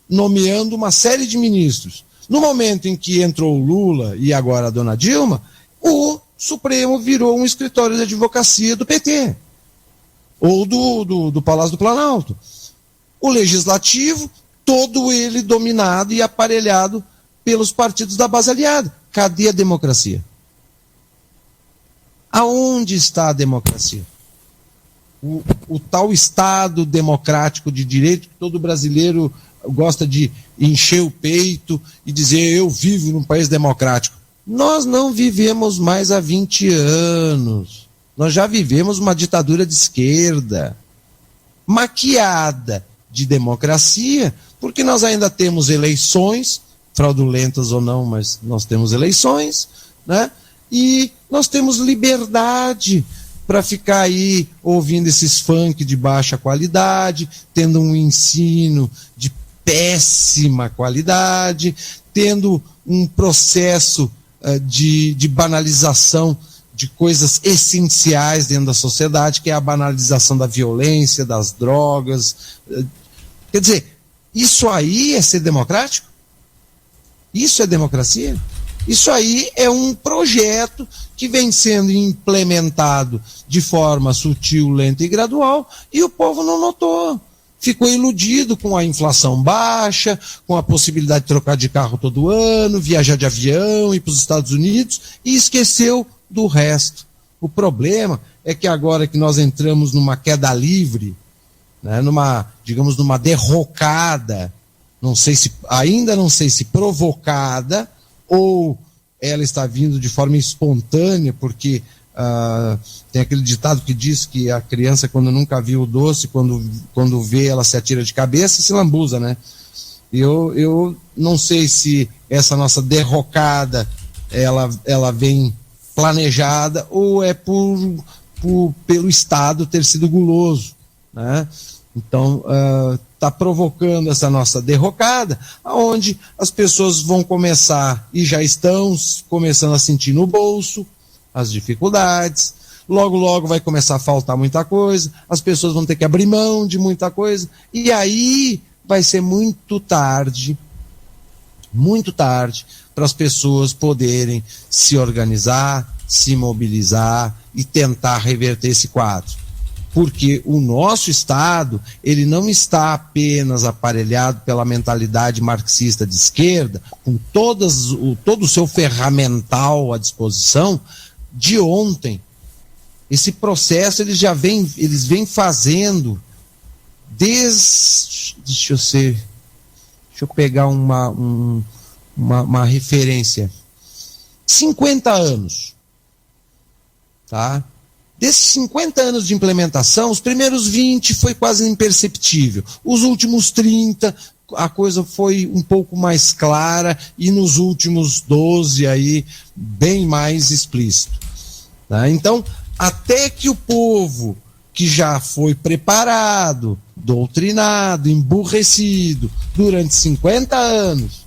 nomeando uma série de ministros. No momento em que entrou o Lula e agora a dona Dilma, o Supremo virou um escritório de advocacia do PT, ou do Palácio do Planalto. O Legislativo, todo ele dominado e aparelhado pelos partidos da base aliada. Cadê a democracia? Aonde está a democracia? O tal Estado democrático de direito que todo brasileiro gosta de encher o peito e dizer eu vivo num país democrático. Nós não vivemos mais há 20 anos. Nós já vivemos uma ditadura de esquerda, maquiada de democracia, porque nós ainda temos eleições, fraudulentas ou não, mas nós temos eleições, né? E nós temos liberdade para ficar aí ouvindo esses funk de baixa qualidade, tendo um ensino de péssima qualidade, tendo um processo de banalização de coisas essenciais dentro da sociedade, que é a banalização da violência, das drogas. Quer dizer, isso aí é ser democrático? Isso é democracia? Isso aí é um projeto que vem sendo implementado de forma sutil, lenta e gradual, e o povo não notou. Ficou iludido com a inflação baixa, com a possibilidade de trocar de carro todo ano, viajar de avião, ir para os Estados Unidos, e esqueceu do resto. O problema é que agora que nós entramos numa queda livre, né, numa derrocada, ainda não sei se provocada, ou ela está vindo de forma espontânea, porque tem aquele ditado que diz que a criança, quando nunca viu o doce, quando vê, ela se atira de cabeça e se lambuza, né? Eu não sei se essa nossa derrocada, ela vem planejada ou é pelo Estado ter sido guloso, né? Então, está provocando essa nossa derrocada, onde as pessoas vão começar, e já estão começando a sentir no bolso as dificuldades, logo vai começar a faltar muita coisa, as pessoas vão ter que abrir mão de muita coisa, e aí vai ser muito tarde para as pessoas poderem se organizar, se mobilizar e tentar reverter esse quadro. Porque o nosso Estado, ele não está apenas aparelhado pela mentalidade marxista de esquerda, com todo o seu ferramental à disposição, de ontem. Esse processo eles vêm fazendo deixa eu pegar uma referência. 50 anos. Tá? Desses 50 anos de implementação, os primeiros 20 foi quase imperceptível. Os últimos 30, a coisa foi um pouco mais clara, e nos últimos 12 aí, bem mais explícito. Tá? Então, até que o povo que já foi preparado, doutrinado, emburrecido durante 50 anos,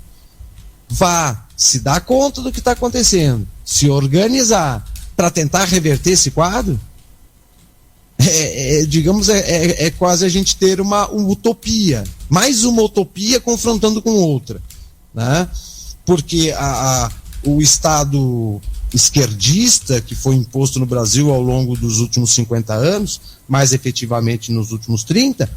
vá se dar conta do que está acontecendo, se organizar para tentar reverter esse quadro, digamos, é quase a gente ter uma utopia, mais uma utopia confrontando com outra, né? Porque o Estado esquerdista que foi imposto no Brasil ao longo dos últimos 50 anos, mais efetivamente nos últimos 30,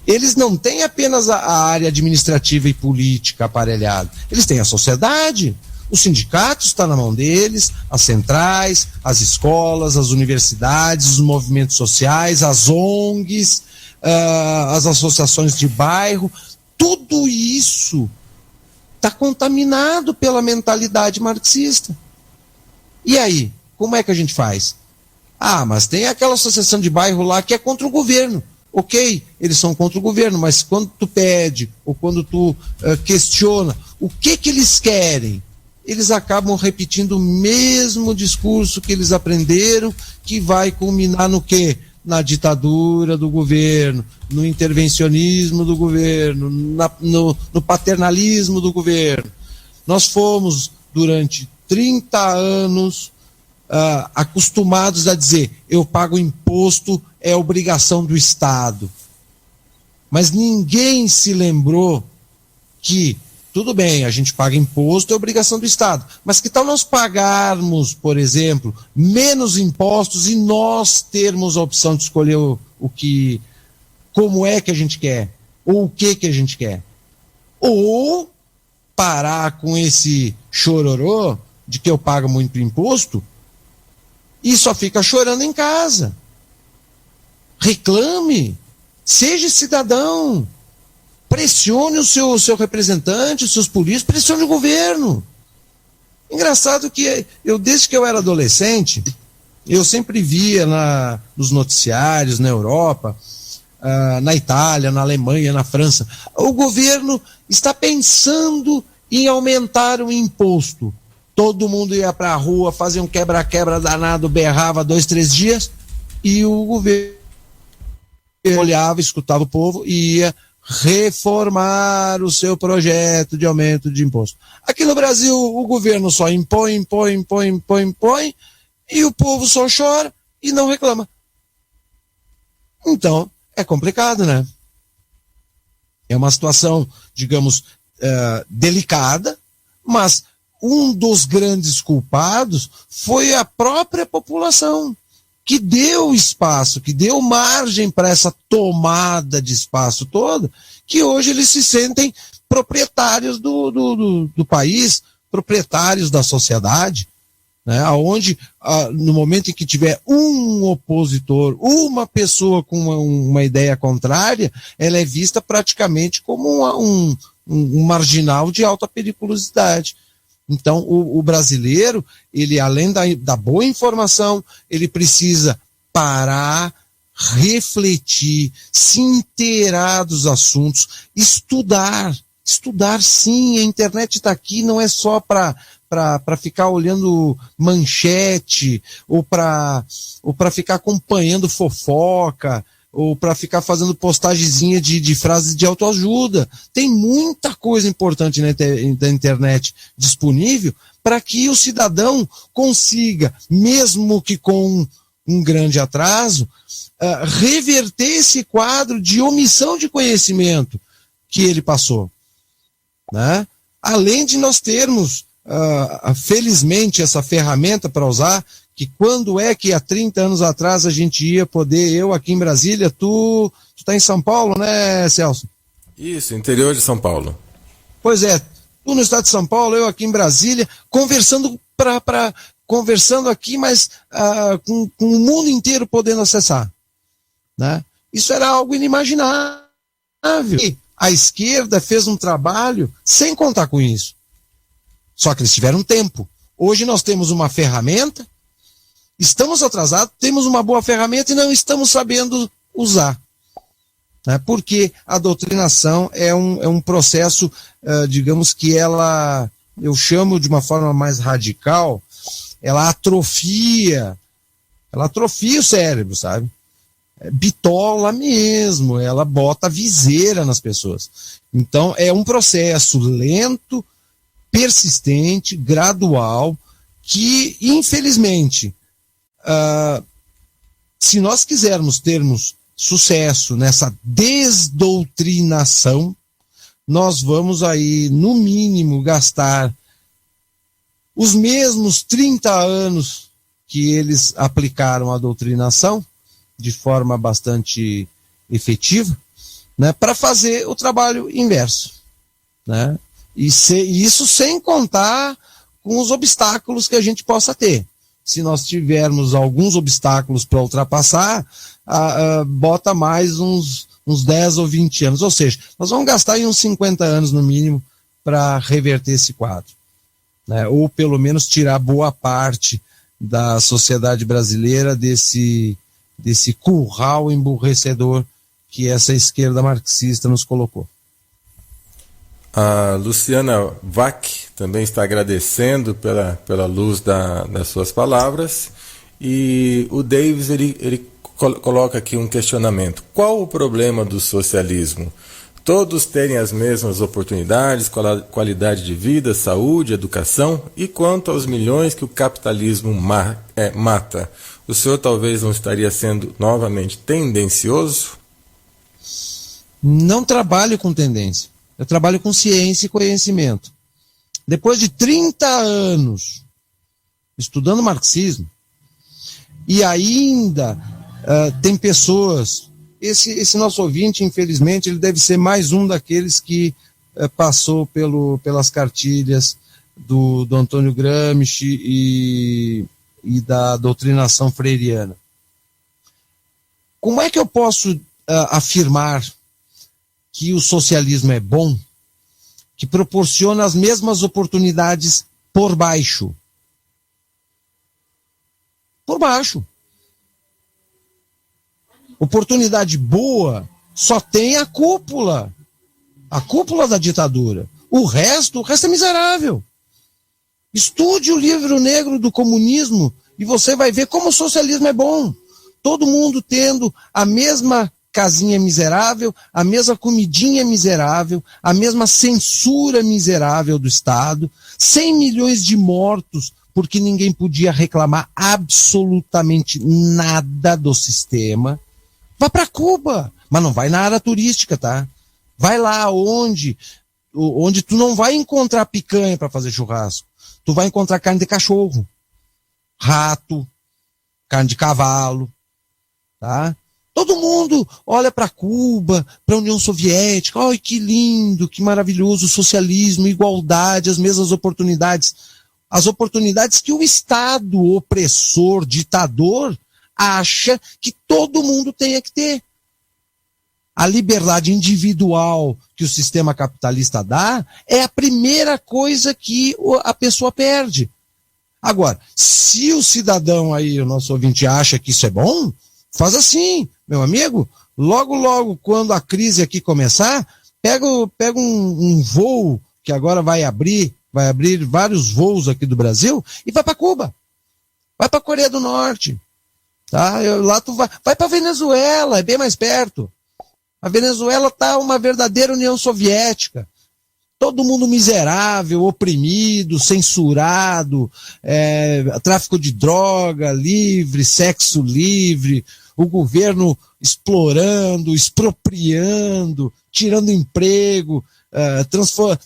eles não têm apenas a área administrativa e política aparelhada, eles têm a sociedade. Os sindicatos estão na mão deles, as centrais, as escolas, as universidades, os movimentos sociais, as ONGs, as associações de bairro, tudo isso está contaminado pela mentalidade marxista. E aí, como é que a gente faz? Mas tem aquela associação de bairro lá que é contra o governo. Ok, eles são contra o governo, mas quando tu pede, ou quando tu questiona, o que eles querem? Eles acabam repetindo o mesmo discurso que eles aprenderam, que vai culminar no quê? Na ditadura do governo, no intervencionismo do governo, no paternalismo do governo. Nós fomos, durante 30 anos, acostumados a dizer, eu pago imposto, é obrigação do Estado. Mas ninguém se lembrou que, tudo bem, a gente paga imposto, é obrigação do Estado. Mas que tal nós pagarmos, por exemplo, menos impostos e nós termos a opção de escolher como é que a gente quer, ou o que a gente quer. Ou parar com esse chororô de que eu pago muito imposto e só fica chorando em casa. Reclame, seja cidadão. Pressione o seu representante, os seus políticos, pressione o governo. Engraçado que desde que eu era adolescente, eu sempre via nos noticiários na Europa, na Itália, na Alemanha, na França, o governo está pensando em aumentar o imposto. Todo mundo ia para a rua, fazia um quebra-quebra danado, berrava 2, 3 dias, e o governo olhava, escutava o povo e ia reformar o seu projeto de aumento de imposto. Aqui no Brasil, o governo só impõe, e o povo só chora e não reclama. Então, é complicado, né? É uma situação, digamos, delicada, mas um dos grandes culpados foi a própria população, que deu espaço, que deu margem para essa tomada de espaço toda, que hoje eles se sentem proprietários do país, proprietários da sociedade, né? Onde, no momento em que tiver um opositor, uma pessoa com uma ideia contrária, ela é vista praticamente como um marginal de alta periculosidade. Então, o brasileiro, ele além da boa informação, ele precisa parar, refletir, se inteirar dos assuntos, estudar sim, a internet está aqui, não é só para ficar olhando manchete, ou para ficar acompanhando fofoca, ou para ficar fazendo postagemzinha de frases de autoajuda. Tem muita coisa importante na internet disponível para que o cidadão consiga, mesmo que com um grande atraso, reverter esse quadro de omissão de conhecimento que ele passou, né? Além de nós termos, felizmente, essa ferramenta para usar, que quando é que há 30 anos atrás a gente ia poder, eu aqui em Brasília, tu tá em São Paulo, né, Celso? Isso, interior de São Paulo. Pois é, tu no estado de São Paulo, eu aqui em Brasília, conversando aqui, mas com o mundo inteiro podendo acessar, né? Isso era algo inimaginável. E a esquerda fez um trabalho sem contar com isso. Só que eles tiveram tempo. Hoje nós temos uma ferramenta, estamos atrasados, temos uma boa ferramenta e não estamos sabendo usar. Né? Porque a doutrinação é um processo, digamos que eu chamo de uma forma mais radical, ela atrofia o cérebro, sabe? bitola mesmo, ela bota viseira nas pessoas. Então é um processo lento, persistente, gradual, que infelizmente, se nós quisermos termos sucesso nessa desdoutrinação, nós vamos aí, no mínimo, gastar os mesmos 30 anos que eles aplicaram a doutrinação, de forma bastante efetiva, né, para fazer o trabalho inverso, né? E isso sem contar com os obstáculos que a gente possa ter. Se nós tivermos alguns obstáculos para ultrapassar, bota mais uns 10 ou 20 anos. Ou seja, nós vamos gastar aí uns 50 anos no mínimo para reverter esse quadro, né? Ou pelo menos tirar boa parte da sociedade brasileira desse curral emburrecedor que essa esquerda marxista nos colocou. A Luciana Vac também está agradecendo pela luz das suas palavras. E o Davis ele coloca aqui um questionamento. Qual o problema do socialismo? Todos terem as mesmas oportunidades, qualidade de vida, saúde, educação? E quanto aos milhões que o capitalismo mata? O senhor talvez não estaria sendo novamente tendencioso? Não trabalho com tendência. Eu trabalho com ciência e conhecimento. Depois de 30 anos estudando marxismo, e ainda tem pessoas, esse nosso ouvinte, infelizmente, ele deve ser mais um daqueles que passou pelas cartilhas do Antônio Gramsci e da doutrinação freiriana. Como é que eu posso afirmar que o socialismo é bom, que proporciona as mesmas oportunidades por baixo? Por baixo. Oportunidade boa só tem a cúpula da ditadura. O resto é miserável. Estude o livro negro do comunismo e você vai ver como o socialismo é bom. Todo mundo tendo a mesma casinha miserável, a mesma comidinha miserável, a mesma censura miserável do Estado, 100 milhões de mortos, porque ninguém podia reclamar absolutamente nada do sistema. Vá para Cuba, mas não vai na área turística, tá? Vai lá onde tu não vai encontrar picanha para fazer churrasco. Tu vai encontrar carne de cachorro, rato, carne de cavalo, tá? Todo mundo olha para Cuba, para a União Soviética, ai que lindo, que maravilhoso, socialismo, igualdade, as mesmas oportunidades. As oportunidades que o Estado opressor, ditador, acha que todo mundo tenha que ter. A liberdade individual que o sistema capitalista dá é a primeira coisa que a pessoa perde. Agora, se o cidadão aí, o nosso ouvinte, acha que isso é bom, faz assim, meu amigo, logo, quando a crise aqui começar, pega um voo, que agora vai abrir vários voos aqui do Brasil, e vai para Cuba, vai para a Coreia do Norte, tá? Lá tu vai para Venezuela, é bem mais perto. A Venezuela tá uma verdadeira União Soviética. Todo mundo miserável, oprimido, censurado, tráfico de droga livre, sexo livre, o governo explorando, expropriando, tirando emprego,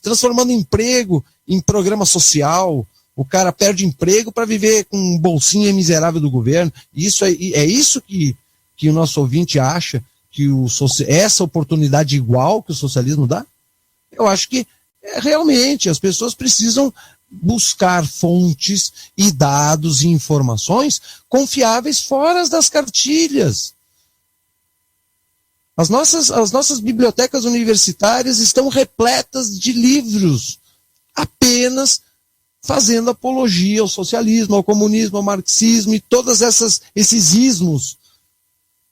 transformando emprego em programa social. O cara perde emprego para viver com bolsinha miserável do governo. Isso é isso que o nosso ouvinte acha, que essa oportunidade igual que o socialismo dá? Eu acho que realmente as pessoas precisam buscar fontes e dados e informações confiáveis fora das cartilhas. As nossas bibliotecas universitárias estão repletas de livros apenas fazendo apologia ao socialismo, ao comunismo, ao marxismo e todos esses ismos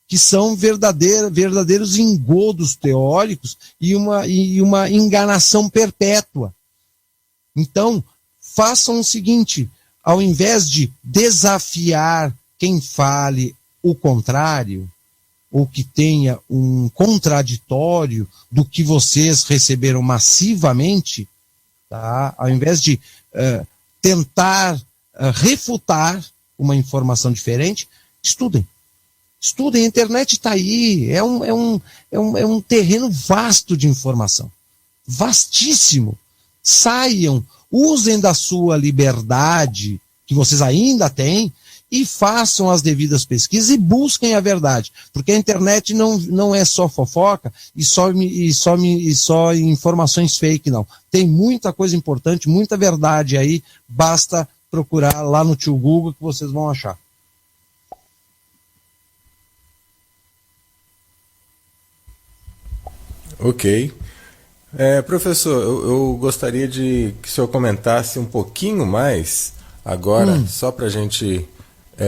que são verdadeiros engodos teóricos e uma enganação perpétua. Então, façam o seguinte, ao invés de desafiar quem fale o contrário, ou que tenha um contraditório do que vocês receberam massivamente, tá? Ao invés de tentar refutar uma informação diferente, estudem. Estudem, a internet está aí, é um terreno vasto de informação, vastíssimo. Saiam, usem da sua liberdade, que vocês ainda têm, e façam as devidas pesquisas e busquem a verdade, porque a internet não é só fofoca e só informações fake, não. Tem muita coisa importante, muita verdade aí, basta procurar lá no tio Google que vocês vão achar. Ok. Professor, eu gostaria de que o senhor comentasse um pouquinho mais agora, só para a gente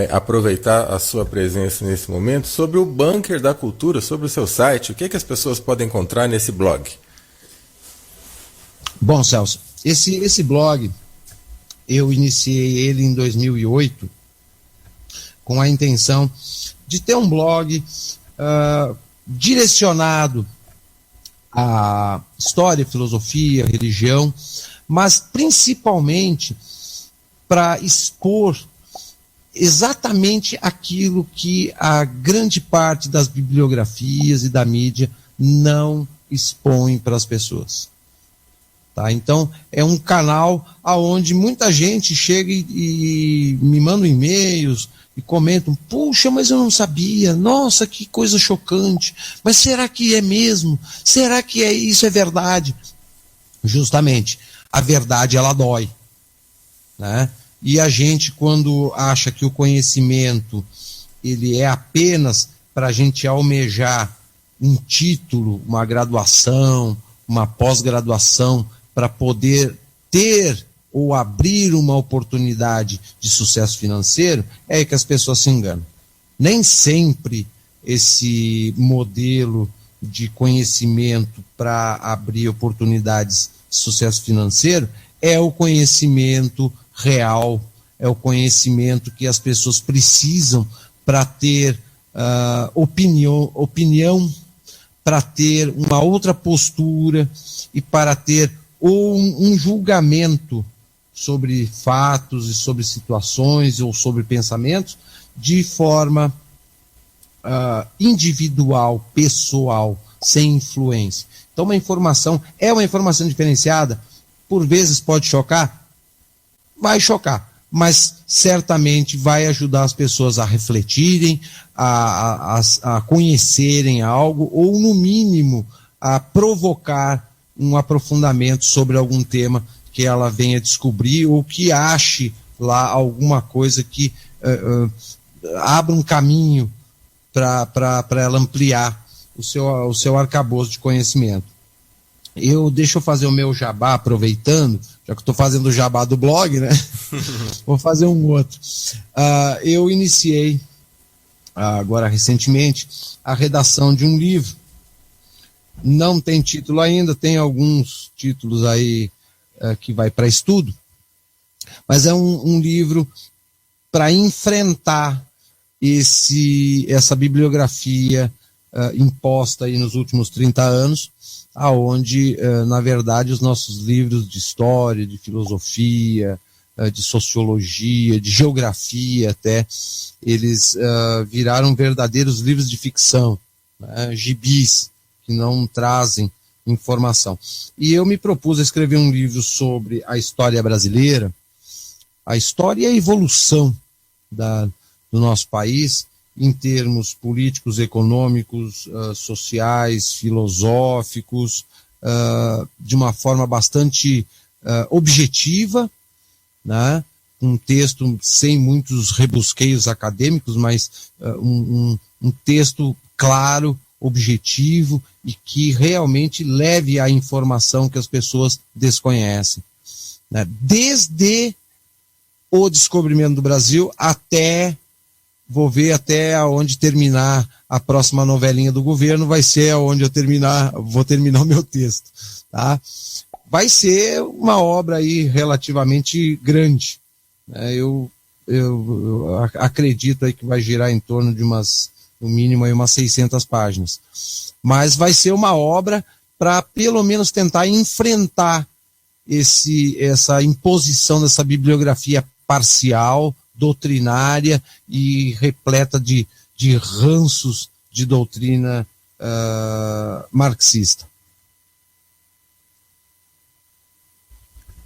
aproveitar a sua presença nesse momento, sobre o Bunker da Cultura, sobre o seu site. O que as pessoas podem encontrar nesse blog? Bom, Celso, esse blog, eu iniciei ele em 2008 com a intenção de ter um blog direcionado à história, filosofia, religião, mas principalmente para expor exatamente aquilo que a grande parte das bibliografias e da mídia não expõe para as pessoas. Tá? Então, é um canal onde muita gente chega e me manda e-mails e comentam: puxa, mas eu não sabia, nossa, que coisa chocante, mas será que é mesmo? Será que isso é verdade? Justamente, a verdade ela dói, né? E a gente, quando acha que o conhecimento ele é apenas para a gente almejar um título, uma graduação, uma pós-graduação, para poder ter ou abrir uma oportunidade de sucesso financeiro, é aí que as pessoas se enganam. Nem sempre esse modelo de conhecimento para abrir oportunidades de sucesso financeiro é o conhecimento real, é o conhecimento que as pessoas precisam para ter opinião, para ter uma outra postura e para ter um julgamento sobre fatos e sobre situações ou sobre pensamentos de forma individual, pessoal, sem influência. Então uma informação diferenciada, por vezes pode chocar, vai chocar, mas certamente vai ajudar as pessoas a refletirem, a conhecerem algo, ou no mínimo a provocar um aprofundamento sobre algum tema que ela venha descobrir, ou que ache lá alguma coisa que abra um caminho para ela ampliar o seu arcabouço de conhecimento. Deixa eu fazer o meu jabá, aproveitando, já que estou fazendo o jabá do blog, né? Vou fazer um outro. Eu iniciei, agora recentemente, a redação de um livro. Não tem título ainda, tem alguns títulos aí que vai para estudo, mas é um livro para enfrentar essa bibliografia imposta aí nos últimos 30 anos, aonde, na verdade, os nossos livros de história, de filosofia, de sociologia, de geografia até, eles viraram verdadeiros livros de ficção, né, gibis, que não trazem informação. E eu me propus a escrever um livro sobre a história brasileira, a história e a evolução do nosso país, em termos políticos, econômicos, sociais, filosóficos, de uma forma bastante objetiva, né? Um texto sem muitos rebusqueios acadêmicos, mas um texto claro, objetivo e que realmente leve a informação que as pessoas desconhecem, né? Desde o descobrimento do Brasil vou ver até onde terminar a próxima novelinha do governo, vai ser onde vou terminar o meu texto, tá? Vai ser uma obra aí relativamente grande, né? Eu acredito aí que vai girar em torno de umas no mínimo aí umas 600 páginas. Mas vai ser uma obra para pelo menos tentar enfrentar essa imposição dessa bibliografia parcial, doutrinária e repleta de ranços de doutrina marxista.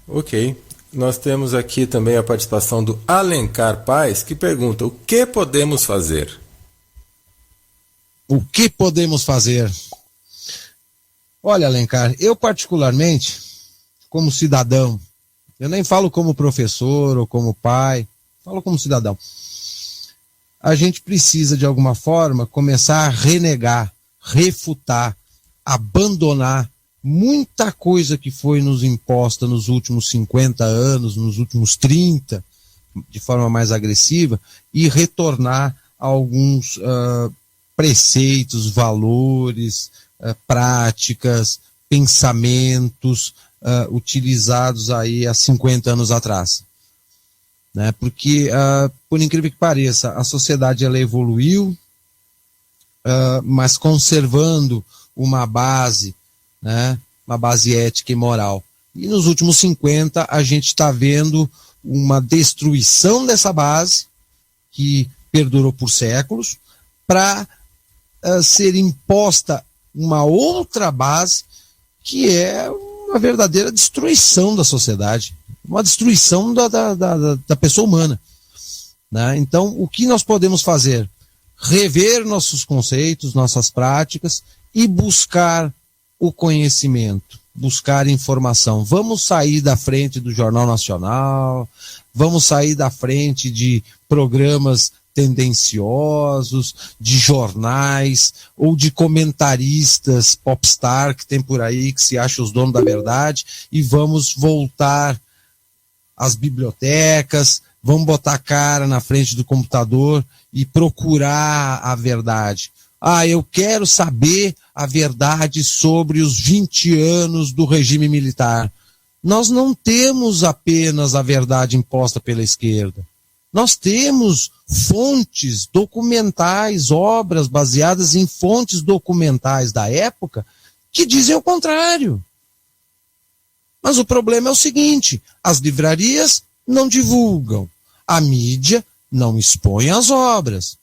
Ok. Nós temos aqui também a participação do Alencar Paes, que pergunta: o que podemos fazer? O que podemos fazer? Olha, Alencar, eu particularmente, como cidadão, eu nem falo como professor ou como pai, falo como cidadão. A gente precisa, de alguma forma, começar a renegar, refutar, abandonar muita coisa que foi nos imposta nos últimos 50 anos, nos últimos 30, de forma mais agressiva, e retornar a alguns preceitos, valores, práticas, pensamentos utilizados aí há 50 anos atrás. Né? Porque, por incrível que pareça, a sociedade ela evoluiu, mas conservando uma base, né? Uma base ética e moral. E nos últimos 50 a gente está vendo uma destruição dessa base, que perdurou por séculos, para ser imposta uma outra base, que é uma verdadeira destruição da sociedade, uma destruição da pessoa humana. Né? Então, o que nós podemos fazer? Rever nossos conceitos, nossas práticas e buscar o conhecimento, buscar informação. Vamos sair da frente do Jornal Nacional, vamos sair da frente de programas tendenciosos, de jornais ou de comentaristas popstar que tem por aí, que se acham os donos da verdade, e vamos voltar às bibliotecas, vamos botar a cara na frente do computador e procurar a verdade. Eu quero saber a verdade sobre os 20 anos do regime militar. Nós não temos apenas a verdade imposta pela esquerda. Nós temos fontes documentais, obras baseadas em fontes documentais da época que dizem o contrário. Mas o problema é o seguinte: as livrarias não divulgam, a mídia não expõe as obras.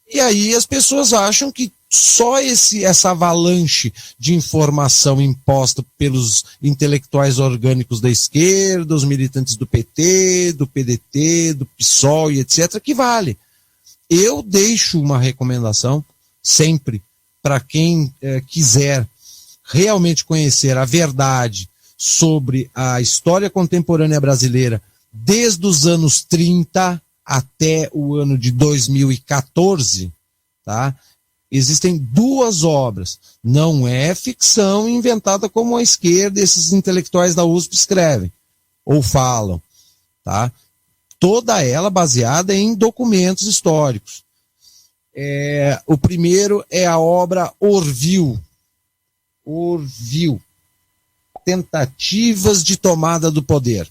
E aí as pessoas acham que só essa avalanche de informação imposta pelos intelectuais orgânicos da esquerda, os militantes do PT, do PDT, do PSOL e etc., que vale. Eu deixo uma recomendação sempre para quem quiser realmente conhecer a verdade sobre a história contemporânea brasileira desde os anos 30 até o ano de 2014, tá? Existem duas obras. Não é ficção inventada como a esquerda e esses intelectuais da USP escrevem ou falam, tá? Toda ela baseada em documentos históricos. O primeiro é a obra Orville, Tentativas de Tomada do Poder.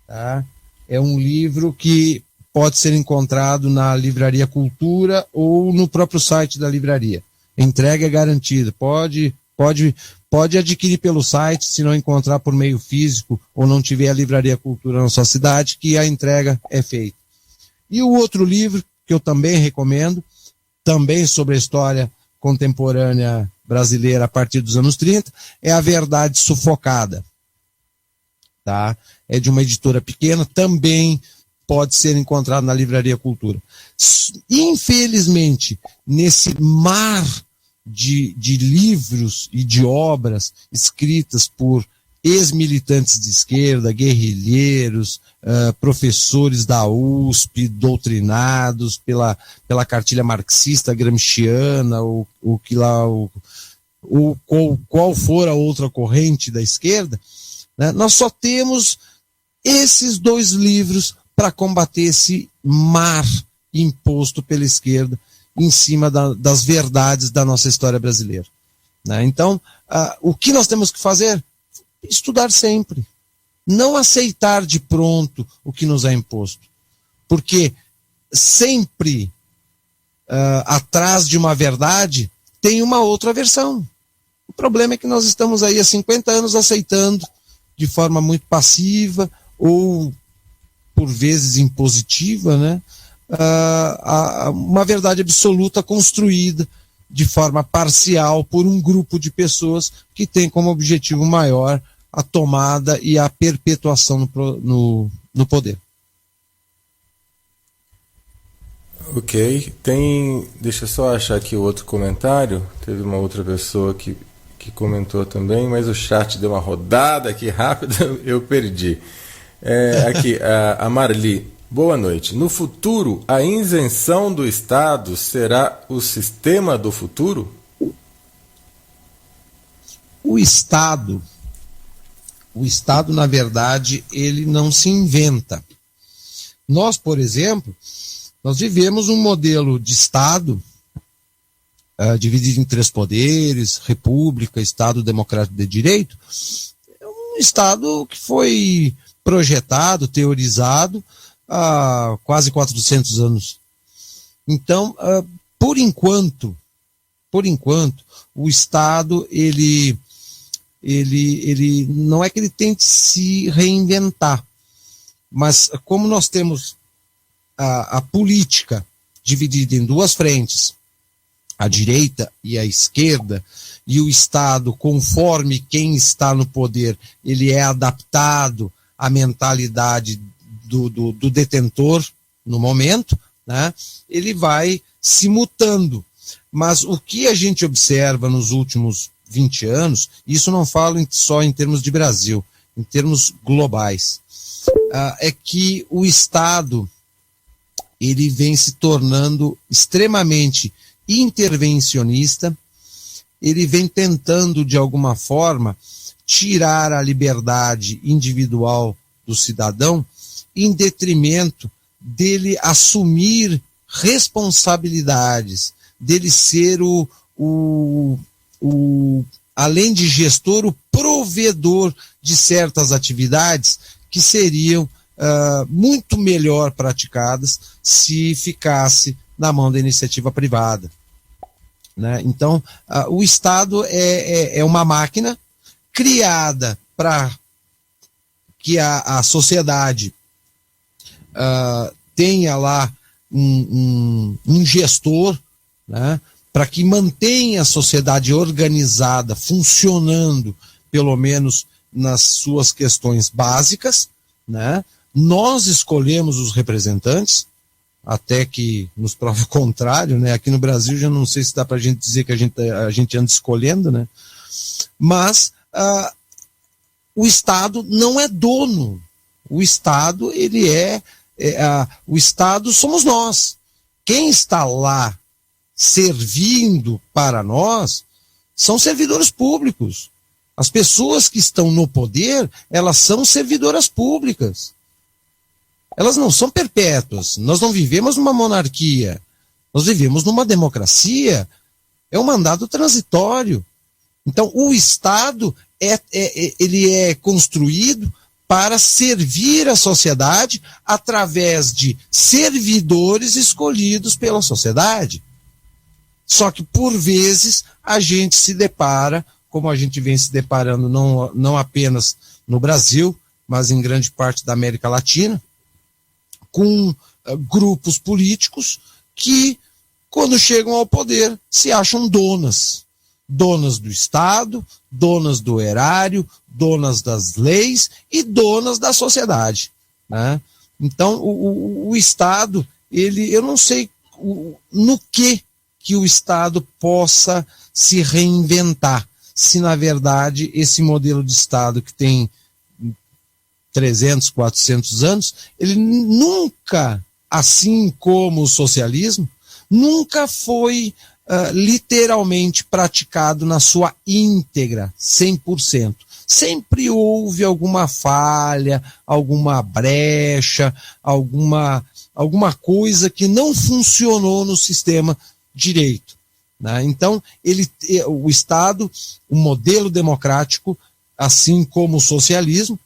Tá? É um livro que pode ser encontrado na Livraria Cultura ou no próprio site da livraria. Entrega é garantida. Pode adquirir pelo site, se não encontrar por meio físico ou não tiver a Livraria Cultura na sua cidade, que a entrega é feita. E o outro livro, que eu também recomendo, também sobre a história contemporânea brasileira a partir dos anos 30, é A Verdade Sufocada. Tá? É de uma editora pequena, também pode ser encontrado na Livraria Cultura. Infelizmente, nesse mar de livros e de obras escritas por ex-militantes de esquerda, guerrilheiros, professores da USP, doutrinados pela cartilha marxista gramsciana, qual for a outra corrente da esquerda, né? Nós só temos esses dois livros para combater esse mar imposto pela esquerda em cima das verdades da nossa história brasileira. Né? Então, o que nós temos que fazer? Estudar sempre. Não aceitar de pronto o que nos é imposto. Porque sempre atrás de uma verdade, tem uma outra versão. O problema é que nós estamos aí há 50 anos aceitando de forma muito passiva ou por vezes impositiva, né, uma verdade absoluta construída de forma parcial por um grupo de pessoas que tem como objetivo maior a tomada e a perpetuação no poder. Ok, deixa eu só achar aqui o outro comentário. Teve uma outra pessoa que comentou também, mas o chat deu uma rodada aqui rápida, eu perdi. Aqui, a Marli, boa noite. No futuro, a isenção do Estado será o sistema do futuro? O Estado, na verdade, ele não se inventa. Nós, por exemplo, nós vivemos um modelo de Estado dividido em 3 poderes, república, Estado democrático de direito. É um Estado que foi projetado, teorizado há quase 400 anos. Então, por enquanto, o Estado, ele não é que ele tente se reinventar, mas como nós temos a política dividida em 2 frentes, a direita e a esquerda, e o Estado, conforme quem está no poder, ele é adaptado à mentalidade do detentor no momento, né, ele vai se mutando. Mas o que a gente observa nos últimos 20 anos, isso não falo só em termos de Brasil, em termos globais, é que o Estado ele vem se tornando extremamente intervencionista, ele vem tentando, de alguma forma, tirar a liberdade individual do cidadão em detrimento dele assumir responsabilidades, dele ser além de gestor, o provedor de certas atividades que seriam muito melhor praticadas se ficasse na mão da iniciativa privada, né? Então, o Estado é uma máquina criada para que a sociedade tenha lá um gestor, né, para que mantenha a sociedade organizada, funcionando, pelo menos nas suas questões básicas, né? Nós escolhemos os representantes, até que nos prove o contrário, né? Aqui no Brasil já não sei se dá para a gente dizer que a gente anda escolhendo, né? Mas o Estado não é dono. O Estado, o Estado somos nós. Quem está lá servindo para nós são servidores públicos. As pessoas que estão no poder, elas são servidoras públicas. Elas não são perpétuas. Nós não vivemos numa monarquia. Nós vivemos numa democracia. É um mandato transitório. Então, o Estado ele é construído para servir a sociedade através de servidores escolhidos pela sociedade. Só que, por vezes, a gente se depara, como a gente vem se deparando não apenas no Brasil, mas em grande parte da América Latina, com grupos políticos que, quando chegam ao poder, se acham donas do Estado, donas do erário, donas das leis e donas da sociedade, né? Então, o Estado, eu não sei no que o Estado possa se reinventar, se na verdade esse modelo de Estado que tem 300, 400 anos, ele nunca, assim como o socialismo, nunca foi literalmente praticado na sua íntegra, 100%. Sempre houve alguma falha, alguma brecha, alguma coisa que não funcionou no sistema direito, né? Então, o Estado, o modelo democrático, assim como o socialismo,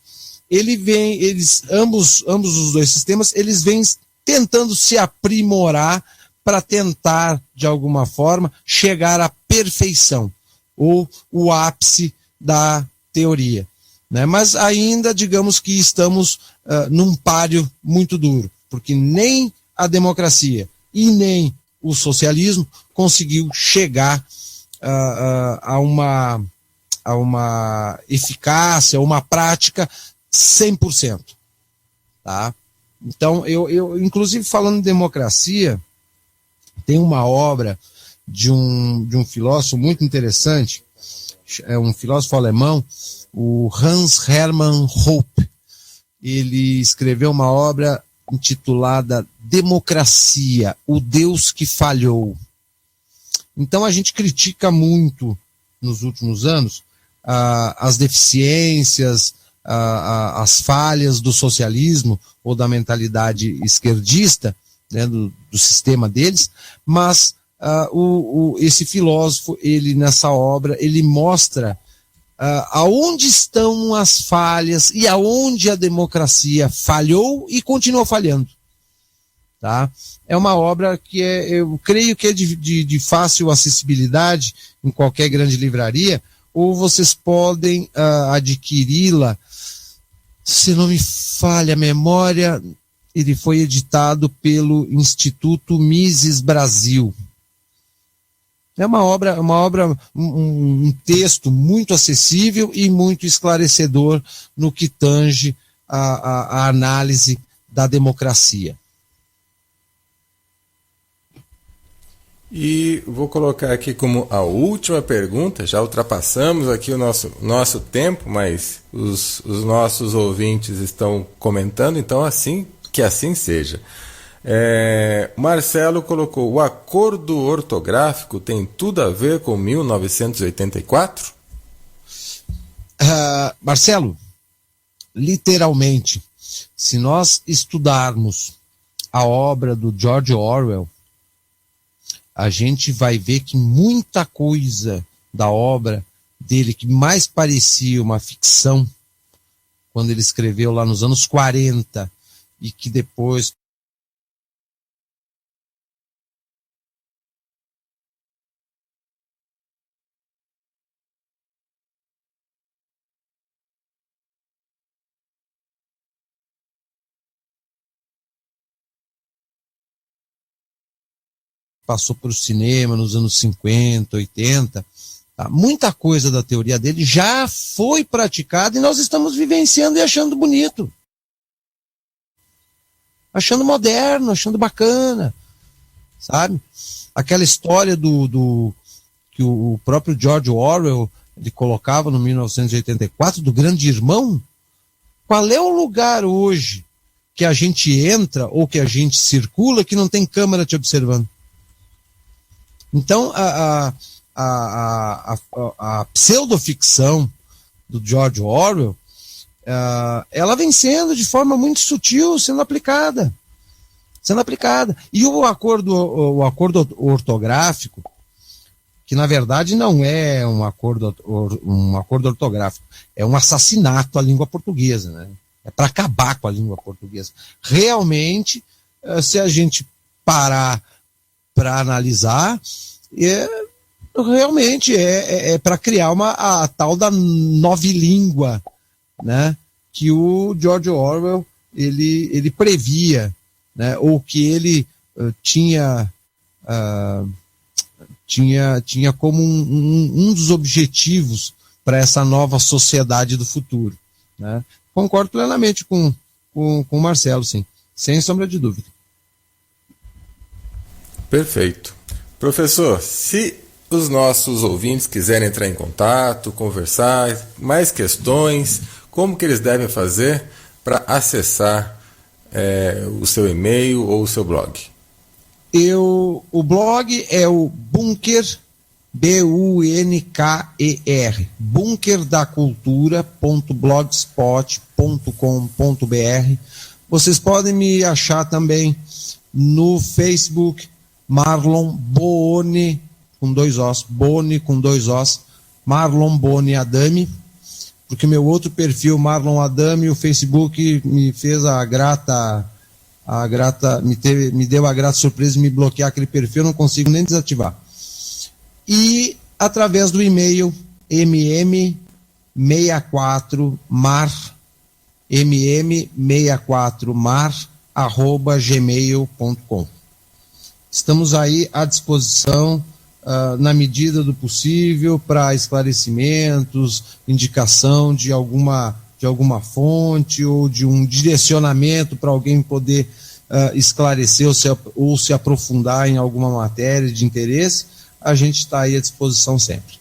ambos os dois sistemas, eles vêm tentando se aprimorar para tentar, de alguma forma, chegar à perfeição, ou o ápice da teoria. Né? Mas ainda, digamos que estamos num páreo muito duro, porque nem a democracia e nem o socialismo conseguiu chegar a uma eficácia, uma prática 100%. Tá? Então, eu inclusive falando de democracia, tem uma obra de um filósofo muito interessante, é um filósofo alemão, o Hans Hermann Hoppe. Ele escreveu uma obra intitulada Democracia, o Deus que falhou. Então a gente critica muito, nos últimos anos, as deficiências, as falhas do socialismo ou da mentalidade esquerdista, né, do sistema deles, mas esse filósofo, ele nessa obra, ele mostra aonde estão as falhas e aonde a democracia falhou e continua falhando. Tá? É uma obra que eu creio que é de fácil acessibilidade em qualquer grande livraria, ou vocês podem adquiri-la, se não me falha a memória, ele foi editado pelo Instituto Mises Brasil. É uma obra, um texto muito acessível e muito esclarecedor no que tange a análise da democracia. E vou colocar aqui como a última pergunta, já ultrapassamos aqui o nosso tempo, mas os nossos ouvintes estão comentando, então que assim seja. Marcelo colocou: o acordo ortográfico tem tudo a ver com 1984? Marcelo, literalmente, se nós estudarmos a obra do George Orwell, a gente vai ver que muita coisa da obra dele, que mais parecia uma ficção, quando ele escreveu lá nos anos 40, e que depois passou para o cinema nos anos 50, 80, tá? Muita coisa da teoria dele já foi praticada e nós estamos vivenciando e achando bonito. Achando moderno, achando bacana, sabe? Aquela história que o próprio George Orwell ele colocava no 1984, do grande irmão. Qual é o lugar hoje que a gente entra ou que a gente circula que não tem câmera te observando? Então, a pseudoficção do George Orwell, ela vem sendo de forma muito sutil, sendo aplicada. E o acordo ortográfico, que na verdade não é um acordo ortográfico, é um assassinato à língua portuguesa, né? É para acabar com a língua portuguesa. Realmente, se a gente parar para analisar, realmente é para criar a tal da novilíngua, né, que o George Orwell ele previa, né, ou que ele tinha como um dos objetivos para essa nova sociedade do futuro, né? Concordo plenamente com o Marcelo, sim, sem sombra de dúvida. Perfeito. Professor, se os nossos ouvintes quiserem entrar em contato, conversar, mais questões, como que eles devem fazer para acessar o seu e-mail ou o seu blog? O blog é o Bunker, B-U-N-K-E-R, bunkerdacultura.blogspot.com.br. Vocês podem me achar também no Facebook, Marlon Boone, com 2 Os, Boone com 2 Os, Marlon Boone Adami, porque meu outro perfil, Marlon Adami, o Facebook me fez a grata me deu a grata surpresa de me bloquear aquele perfil, eu não consigo nem desativar. E através do e-mail mm64mar@gmail.com. Estamos aí à disposição, na medida do possível, para esclarecimentos, indicação de alguma fonte ou de um direcionamento para alguém poder esclarecer ou se aprofundar em alguma matéria de interesse. A gente está aí à disposição sempre.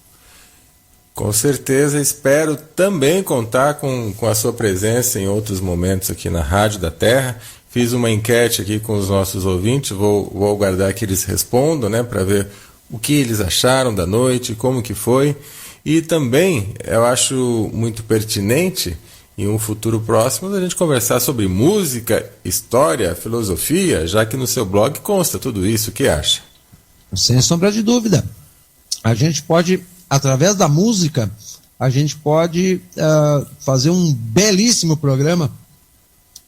Com certeza, espero também contar com a sua presença em outros momentos aqui na Rádio da Terra. Fiz uma enquete aqui com os nossos ouvintes, vou aguardar que eles respondam, né, para ver o que eles acharam da noite, como que foi. E também eu acho muito pertinente, em um futuro próximo, a gente conversar sobre música, história, filosofia, já que no seu blog consta tudo isso. O que acha? Sem sombra de dúvida. A gente pode, através da música, a gente pode fazer um belíssimo programa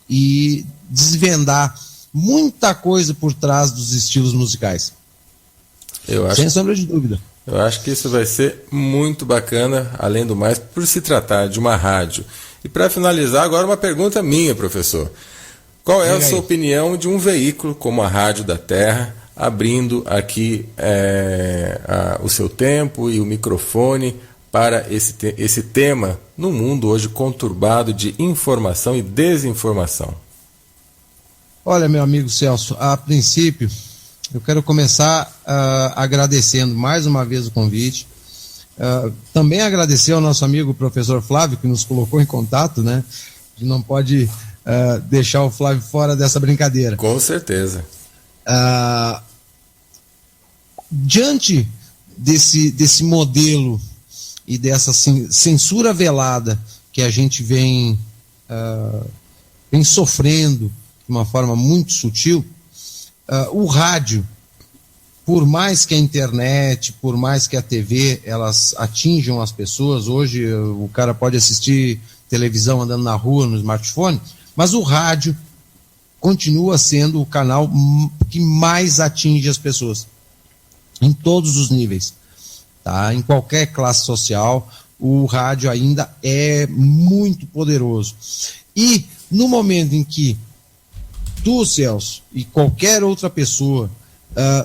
e desvendar muita coisa por trás dos estilos musicais. Sem sombra de dúvida. Eu acho que isso vai ser muito bacana, além do mais, por se tratar de uma rádio. E para finalizar, agora uma pergunta minha, professor. Qual é a sua opinião de um veículo como a Rádio da Terra, abrindo aqui o seu tempo e o microfone para esse tema no mundo hoje conturbado de informação e desinformação? Olha, meu amigo Celso, a princípio eu quero começar agradecendo mais uma vez o convite. Também agradecer ao nosso amigo professor Flávio, que nos colocou em contato, né? A gente não pode deixar o Flávio fora dessa brincadeira. Com certeza. Diante desse modelo e dessa censura velada que a gente vem sofrendo de uma forma muito sutil, o rádio, por mais que a internet, por mais que a TV, elas atinjam as pessoas, hoje o cara pode assistir televisão andando na rua, no smartphone, mas o rádio continua sendo o canal que mais atinge as pessoas, em todos os níveis, tá? Em qualquer classe social, o rádio ainda é muito poderoso. E no momento em que tu, Celso, e qualquer outra pessoa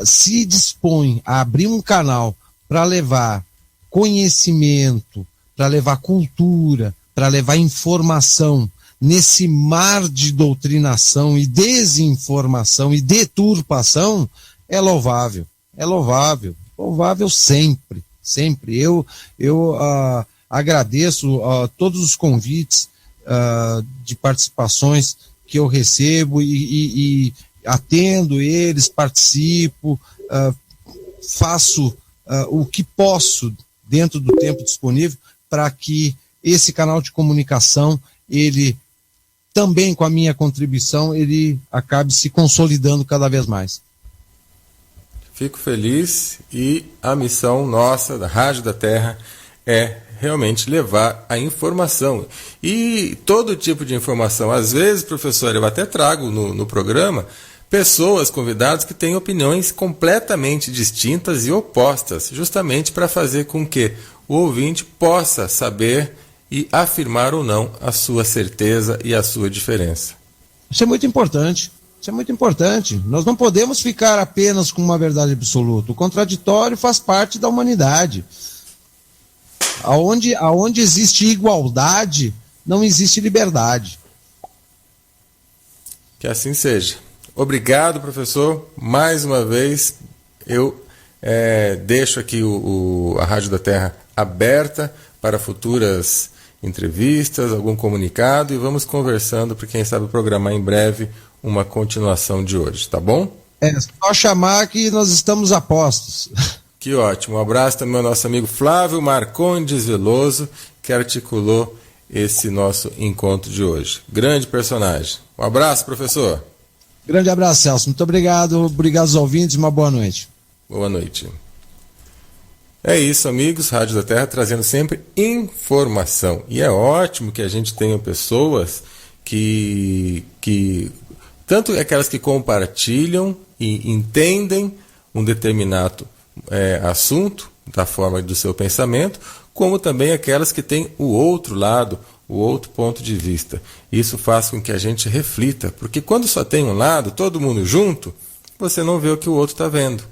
se dispõe a abrir um canal para levar conhecimento, para levar cultura, para levar informação nesse mar de doutrinação e desinformação e deturpação, é louvável. É louvável. Louvável sempre. Sempre. Eu agradeço todos os convites de participações que eu recebo e atendo eles, participo, faço o que posso dentro do tempo disponível para que esse canal de comunicação, ele também com a minha contribuição, ele acabe se consolidando cada vez mais. Fico feliz e a missão nossa da Rádio da Terra é realmente levar a informação. E todo tipo de informação. Às vezes, professor, eu até trago no programa pessoas, convidados, que têm opiniões completamente distintas e opostas, justamente para fazer com que o ouvinte possa saber e afirmar ou não a sua certeza e a sua diferença. Isso é muito importante. Isso é muito importante. Nós não podemos ficar apenas com uma verdade absoluta. O contraditório faz parte da humanidade. Aonde existe igualdade, não existe liberdade. Que assim seja. Obrigado, professor. Mais uma vez, eu deixo aqui a Rádio da Terra aberta para futuras entrevistas, algum comunicado, e vamos conversando para, quem sabe, programar em breve uma continuação de hoje, tá bom? É só chamar que nós estamos a postos. Que ótimo. Um abraço também ao nosso amigo Flávio Marcondes Veloso, que articulou esse nosso encontro de hoje. Grande personagem. Um abraço, professor. Grande abraço, Celso. Muito obrigado. Obrigado aos ouvintes. Uma boa noite. Boa noite. É isso, amigos. Rádio da Terra trazendo sempre informação. E é ótimo que a gente tenha pessoas que Tanto aquelas que compartilham e entendem um determinado assunto da forma do seu pensamento, como também aquelas que têm o outro lado, o outro ponto de vista. Isso faz com que a gente reflita, porque quando só tem um lado, todo mundo junto, você não vê o que o outro está vendo.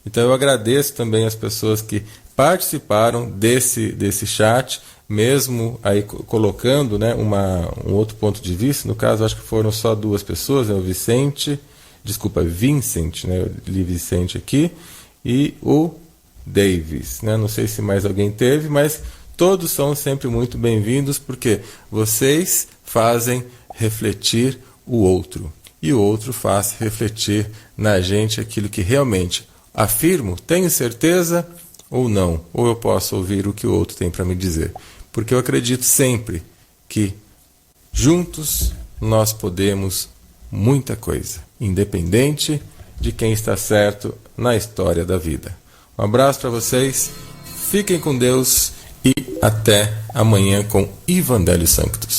Então eu agradeço também as pessoas que participaram desse chat, mesmo aí colocando, né, um outro ponto de vista. No caso, acho que foram só 2 pessoas, né, o Vincent, né, eu li Vicente aqui, e o Davis, né? Não sei se mais alguém teve, mas todos são sempre muito bem-vindos, porque vocês fazem refletir o outro, e o outro faz refletir na gente aquilo que realmente afirmo, tenho certeza ou não, ou eu posso ouvir o que o outro tem para me dizer. Porque eu acredito sempre que juntos nós podemos muita coisa, independente de quem está certo na história da vida. Um abraço para vocês, fiquem com Deus e até amanhã com Evangelho Sanctus.